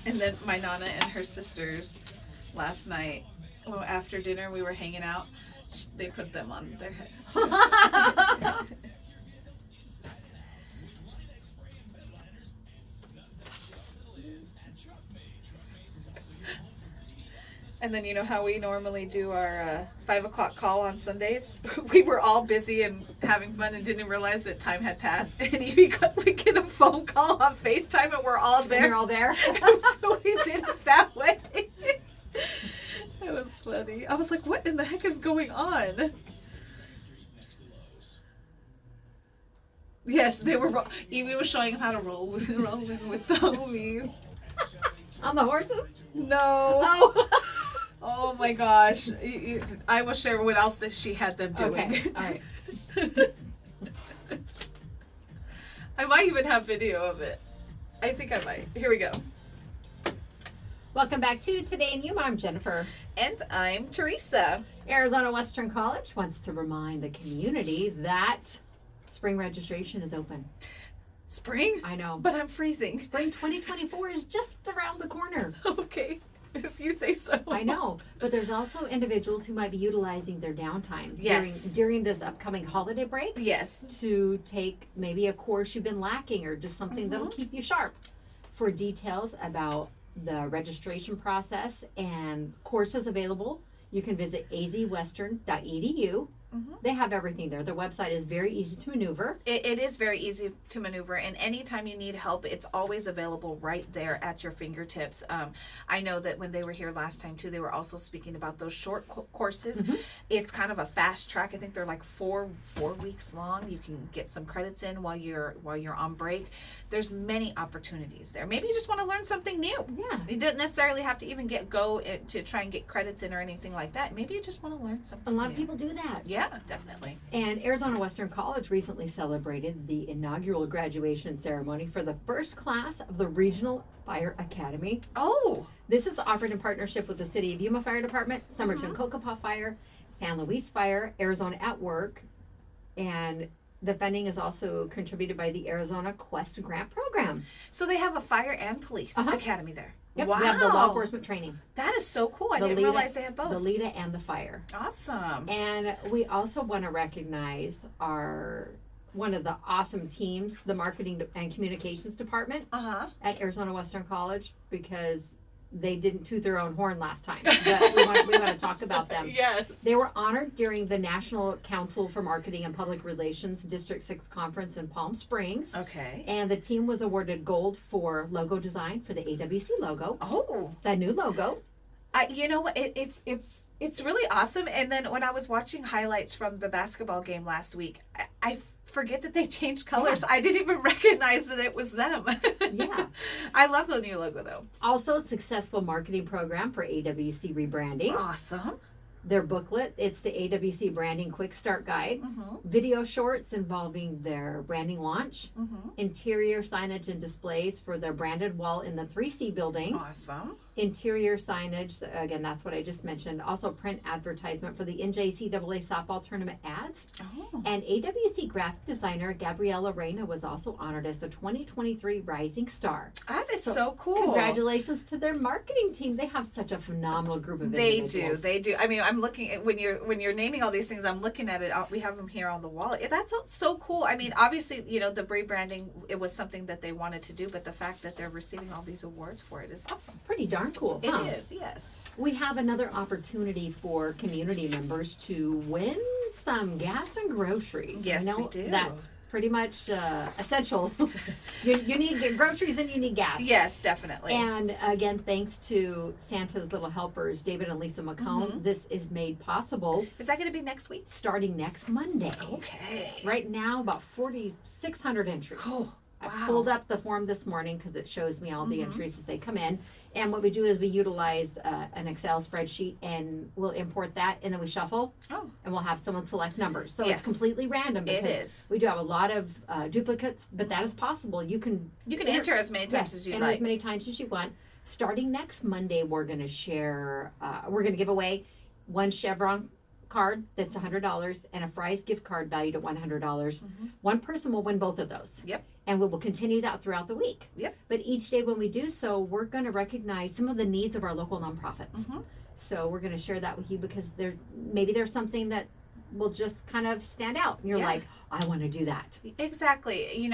[SPEAKER 1] And then my Nana and her sisters last night, well, after dinner we were hanging out, they put them on their heads too. And then you know how we normally do our 5 o'clock call on Sundays? We were all busy and having fun and didn't realize that time had passed. And we get a phone call on FaceTime and we're all there.
[SPEAKER 2] You're all there?
[SPEAKER 1] So we did it that way. It was funny. I was like, what in the heck is going on? Yes, they were. Evie was showing him how to roll with the homies.
[SPEAKER 2] On the horses?
[SPEAKER 1] No.
[SPEAKER 2] Oh.
[SPEAKER 1] Oh my gosh. I will share what else that she had them doing.
[SPEAKER 2] Okay, all right.
[SPEAKER 1] I might even have video of it. I think I might. Here we go.
[SPEAKER 2] Welcome back to Today in Yuma. I'm Jennifer.
[SPEAKER 1] And I'm Teresa.
[SPEAKER 2] Arizona Western College wants to remind the community that spring registration is open.
[SPEAKER 1] Spring?
[SPEAKER 2] I know.
[SPEAKER 1] But I'm freezing.
[SPEAKER 2] Spring 2024 is just around the corner.
[SPEAKER 1] Okay. If you say so.
[SPEAKER 2] I know, but there's also individuals who might be utilizing their downtime
[SPEAKER 1] Yes.
[SPEAKER 2] during this upcoming holiday break
[SPEAKER 1] Yes.
[SPEAKER 2] to take maybe a course you've been lacking or just something that'll keep you sharp. For details about the registration process and courses available, you can visit azwestern.edu. They have everything there. Their website is very easy to maneuver.
[SPEAKER 1] It is very easy to maneuver, and anytime you need help, it's always available right there at your fingertips. I know that when they were here last time too, they were also speaking about those short courses. It's kind of a fast track. I think they're like four weeks long. You can get some credits in while you're on break. There's many opportunities there. Maybe you just want to learn something new.
[SPEAKER 2] Yeah.
[SPEAKER 1] You don't necessarily have to even go to try and get credits in or anything like that. Maybe you just want to learn something
[SPEAKER 2] A lot
[SPEAKER 1] new.
[SPEAKER 2] of people do that.
[SPEAKER 1] Yeah, definitely.
[SPEAKER 2] And Arizona Western College recently celebrated the inaugural graduation ceremony for the first class of the Regional Fire Academy.
[SPEAKER 1] Oh.
[SPEAKER 2] This is offered in partnership with the City of Yuma Fire Department, Somerton Cocopah Fire, San Luis Fire, Arizona at Work, and the funding is also contributed by the Arizona Quest Grant Program.
[SPEAKER 1] So they have a fire and police academy there.
[SPEAKER 2] Yep,
[SPEAKER 1] Wow.
[SPEAKER 2] we have the law enforcement training.
[SPEAKER 1] That is so cool. I
[SPEAKER 2] The
[SPEAKER 1] didn't
[SPEAKER 2] LEDA
[SPEAKER 1] realize they had both.
[SPEAKER 2] The LEDA and the fire.
[SPEAKER 1] Awesome.
[SPEAKER 2] And we also want to recognize one of the awesome teams, the Marketing and Communications Department at Arizona Western College, because they didn't toot their own horn last time. But we want to talk about them.
[SPEAKER 1] Yes.
[SPEAKER 2] They were honored during the National Council for Marketing and Public Relations District 6 Conference in Palm Springs.
[SPEAKER 1] Okay.
[SPEAKER 2] And the team was awarded gold for logo design for the AWC logo.
[SPEAKER 1] Oh.
[SPEAKER 2] The new logo.
[SPEAKER 1] You know what? It's really awesome. And then when I was watching highlights from the basketball game last week, I forget that they changed colors.
[SPEAKER 2] Yeah.
[SPEAKER 1] I didn't even recognize that it was them.
[SPEAKER 2] Yeah.
[SPEAKER 1] I love the new logo though.
[SPEAKER 2] Also, successful marketing program for AWC rebranding.
[SPEAKER 1] Awesome.
[SPEAKER 2] Their booklet, it's the AWC Branding Quick Start Guide. Video shorts involving their branding launch. Interior signage and displays for their branded wall in the 3C building.
[SPEAKER 1] Awesome.
[SPEAKER 2] interior signage, again, that's what I just mentioned. Also print advertisement for the NJCAA softball tournament ads.
[SPEAKER 1] Oh.
[SPEAKER 2] And AWC graphic designer Gabriella Reyna was also honored as the 2023 Rising Star.
[SPEAKER 1] That is so cool.
[SPEAKER 2] Congratulations to their marketing team. They have such a phenomenal group of individuals.
[SPEAKER 1] They do. I mean, I'm looking at when you're naming all these things, I'm looking at it. We have them here on the wall. That's so cool. I mean, obviously, the rebranding, it was something that they wanted to do, but the fact that they're receiving all these awards for it is awesome.
[SPEAKER 2] Pretty darn cool, huh?
[SPEAKER 1] It is, yes.
[SPEAKER 2] We have another opportunity for community members to win some gas and groceries.
[SPEAKER 1] Yes, we do.
[SPEAKER 2] That's pretty much essential. you need groceries and you need gas.
[SPEAKER 1] Yes, definitely.
[SPEAKER 2] And again, thanks to Santa's Little Helpers, David and Lisa McComb, this is made possible.
[SPEAKER 1] Is that going to be next week?
[SPEAKER 2] Starting next Monday.
[SPEAKER 1] Okay.
[SPEAKER 2] Right now, about 4,600 entries.
[SPEAKER 1] Oh,
[SPEAKER 2] I
[SPEAKER 1] wow.
[SPEAKER 2] pulled up the form this morning because it shows me all the entries as they come in. And what we do is we utilize an Excel spreadsheet, and we'll import that, and then we shuffle, and we'll have someone select numbers. So
[SPEAKER 1] Yes.
[SPEAKER 2] it's completely random
[SPEAKER 1] It
[SPEAKER 2] because
[SPEAKER 1] is.
[SPEAKER 2] we do have a lot of duplicates, but that is possible. You can
[SPEAKER 1] enter as many times
[SPEAKER 2] yes,
[SPEAKER 1] as you
[SPEAKER 2] enter
[SPEAKER 1] like.
[SPEAKER 2] as many times as you want. Starting next Monday, we're going to share, we're going to give away one Chevron card that's $100 and a Fry's gift card valued at $100. One person will win both of those.
[SPEAKER 1] Yep.
[SPEAKER 2] And we will continue that throughout the week.
[SPEAKER 1] Yep.
[SPEAKER 2] But each day when we do so, we're going to recognize some of the needs of our local nonprofits. So we're going to share that with you because maybe there's something that will just kind of stand out. And you're
[SPEAKER 1] Yeah.
[SPEAKER 2] like, I want to do that.
[SPEAKER 1] Exactly.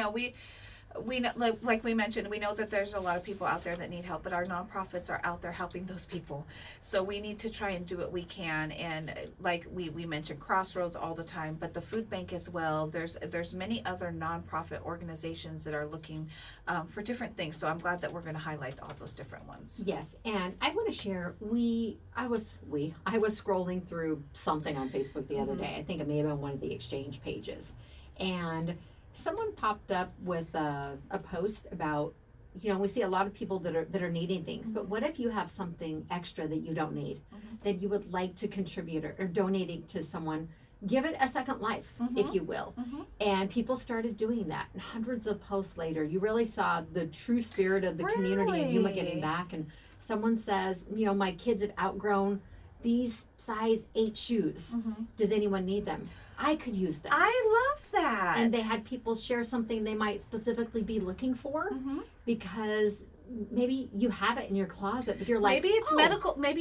[SPEAKER 1] We know, like we mentioned, we know that there's a lot of people out there that need help, but our nonprofits are out there helping those people. So we need to try and do what we can. And like we mentioned Crossroads all the time, but the food bank as well. There's many other nonprofit organizations that are looking for different things. So I'm glad that we're going to highlight all those different ones.
[SPEAKER 2] Yes, and I want to share. I was scrolling through something on Facebook the other day. I think it may have been one of the exchange pages, and someone popped up with a post about, we see a lot of people that are needing things, but what if you have something extra that you don't need, that you would like to contribute or donate it to someone? Give it a second life, if you will. And people started doing that. And hundreds of posts later, you really saw the true spirit of the community in Yuma giving back. And someone says, my kids have outgrown these size 8 shoes. Does anyone need them? I could use them.
[SPEAKER 1] I love that.
[SPEAKER 2] And they had people share something they might specifically be looking for because maybe you have it in your closet, but you're like,
[SPEAKER 1] maybe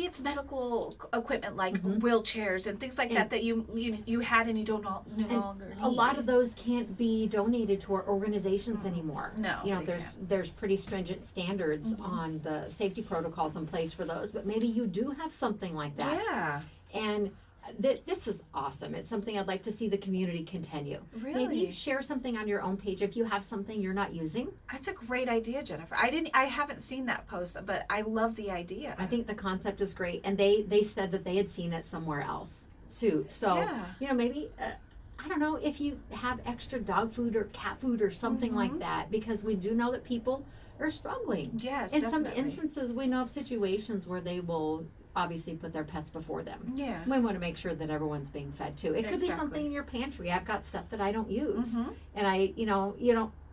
[SPEAKER 1] it's medical equipment like wheelchairs and things like that you had and you don't no longer need.
[SPEAKER 2] A lot of those can't be donated to our organizations anymore.
[SPEAKER 1] No,
[SPEAKER 2] there's pretty stringent standards on the safety protocols in place for those, but maybe you do have something like that.
[SPEAKER 1] Yeah.
[SPEAKER 2] And this is awesome. It's something I'd like to see the community continue.
[SPEAKER 1] Really?
[SPEAKER 2] Maybe share something on your own page if you have something you're not using.
[SPEAKER 1] That's a great idea, Jennifer. I haven't seen that post, but I love the idea.
[SPEAKER 2] I think the concept is great, and they said that they had seen it somewhere else too. So maybe I don't know if you have extra dog food or cat food or something like that, because we do know that people are struggling.
[SPEAKER 1] Yes,
[SPEAKER 2] in
[SPEAKER 1] definitely.
[SPEAKER 2] some instances, we know of situations where they will obviously put their pets before them.
[SPEAKER 1] Yeah.
[SPEAKER 2] We want to make sure that everyone's being fed too. It could be something in your pantry. I've got stuff that I don't use, and I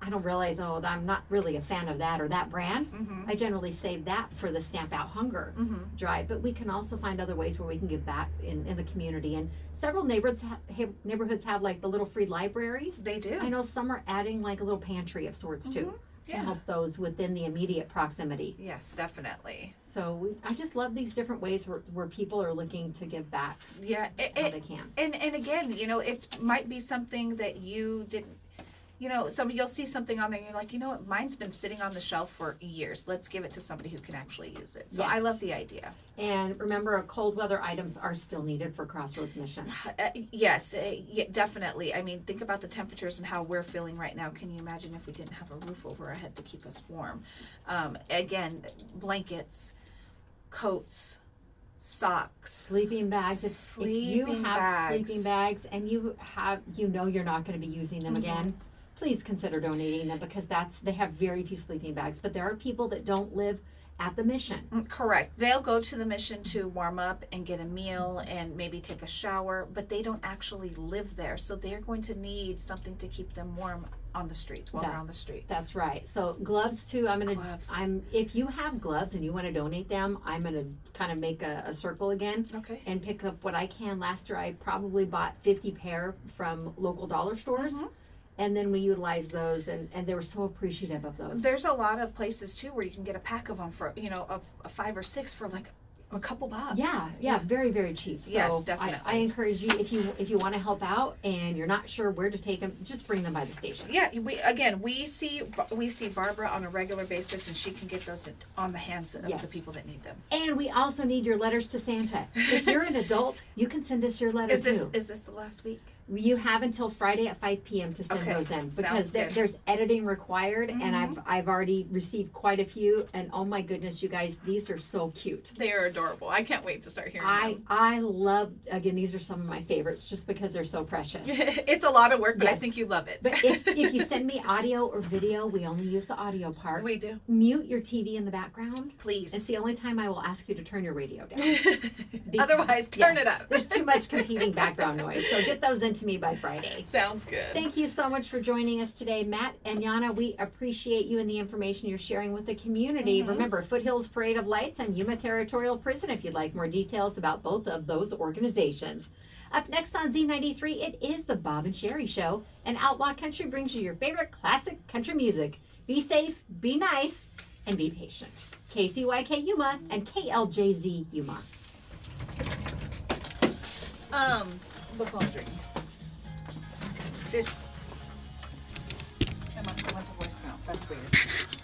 [SPEAKER 2] don't realize, I'm not really a fan of that or that brand. I generally save that for the Stamp Out Hunger drive, but we can also find other ways where we can give back in the community. And several neighborhoods have like the little free libraries.
[SPEAKER 1] They do.
[SPEAKER 2] I know some are adding like a little pantry of sorts too. To help those within the immediate proximity.
[SPEAKER 1] Yes, definitely.
[SPEAKER 2] So I just love these different ways where people are looking to give back.
[SPEAKER 1] Yeah,
[SPEAKER 2] how they can.
[SPEAKER 1] And again, it might be something that you didn't. You'll see something on there and you're like, what, mine's been sitting on the shelf for years. Let's give it to somebody who can actually use it. So
[SPEAKER 2] Yes.
[SPEAKER 1] I love the idea.
[SPEAKER 2] And remember, cold weather items are still needed for Crossroads mission.
[SPEAKER 1] Yes, definitely. I mean, think about the temperatures and how we're feeling right now. Can you imagine if we didn't have a roof over our head to keep us warm? Again, blankets, coats, socks,
[SPEAKER 2] Sleeping bags. If you have sleeping bags and you're not going to be using them again, please consider donating them, because they have very few sleeping bags. But there are people that don't live at the mission.
[SPEAKER 1] Correct. They'll go to the mission to warm up and get a meal and maybe take a shower, but they don't actually live there. So they're going to need something to keep them warm on the streets while they're on the streets.
[SPEAKER 2] That's right. So gloves too.
[SPEAKER 1] Gloves.
[SPEAKER 2] If you have gloves and you want to donate them, I'm gonna kind of make a circle again
[SPEAKER 1] Okay.
[SPEAKER 2] and pick up what I can. Last year I probably bought 50 pair from local dollar stores.
[SPEAKER 1] Mhm.
[SPEAKER 2] And then we utilized those, and they were so appreciative of those.
[SPEAKER 1] There's a lot of places too where you can get a pack of them for, a 5 or 6 for like a couple bucks.
[SPEAKER 2] Yeah, very, very cheap. So
[SPEAKER 1] Yes, definitely.
[SPEAKER 2] I encourage you, if you want to help out and you're not sure where to take them, just bring them by the station.
[SPEAKER 1] Yeah, we see Barbara on a regular basis, and she can get those on the hands of
[SPEAKER 2] Yes.
[SPEAKER 1] the people that need them.
[SPEAKER 2] And we also need your letters to Santa. If you're an adult, you can send us your letter too.
[SPEAKER 1] Is this the last week?
[SPEAKER 2] You have until Friday at 5 p.m. to send
[SPEAKER 1] Okay,
[SPEAKER 2] those in
[SPEAKER 1] sounds
[SPEAKER 2] because
[SPEAKER 1] good.
[SPEAKER 2] there's editing required, and
[SPEAKER 1] Mhm.
[SPEAKER 2] I've already received quite a few. And oh my goodness, you guys, these are so cute.
[SPEAKER 1] They are adorable. I can't wait to start hearing them.
[SPEAKER 2] I love, again, these are some of my favorites just because they're so precious.
[SPEAKER 1] It's a lot of work, but I
[SPEAKER 2] Yes.
[SPEAKER 1] think you love it.
[SPEAKER 2] But if you send me audio or video, we only use the audio part.
[SPEAKER 1] We do.
[SPEAKER 2] Mute your TV in the background.
[SPEAKER 1] Please.
[SPEAKER 2] It's the only time I will ask you to turn your radio down.
[SPEAKER 1] Otherwise, turn
[SPEAKER 2] Yes,
[SPEAKER 1] it up.
[SPEAKER 2] There's too much competing background noise. So get those into me by Friday.
[SPEAKER 1] Sounds good.
[SPEAKER 2] Thank you so much for joining us today, Matt and Yana. We appreciate you and the information you're sharing with the community.
[SPEAKER 1] Mhm.
[SPEAKER 2] Remember, Foothills Parade of Lights and Yuma Territorial Prison if you'd like more details about both of those organizations. Up next on Z93, it is the Bob and Sherry Show, and Outlaw Country brings you your favorite classic country music. Be safe, be nice, and be patient. KCYK Yuma and KLJZ Yuma.
[SPEAKER 1] The phone ring. It must have went to voicemail. That's weird.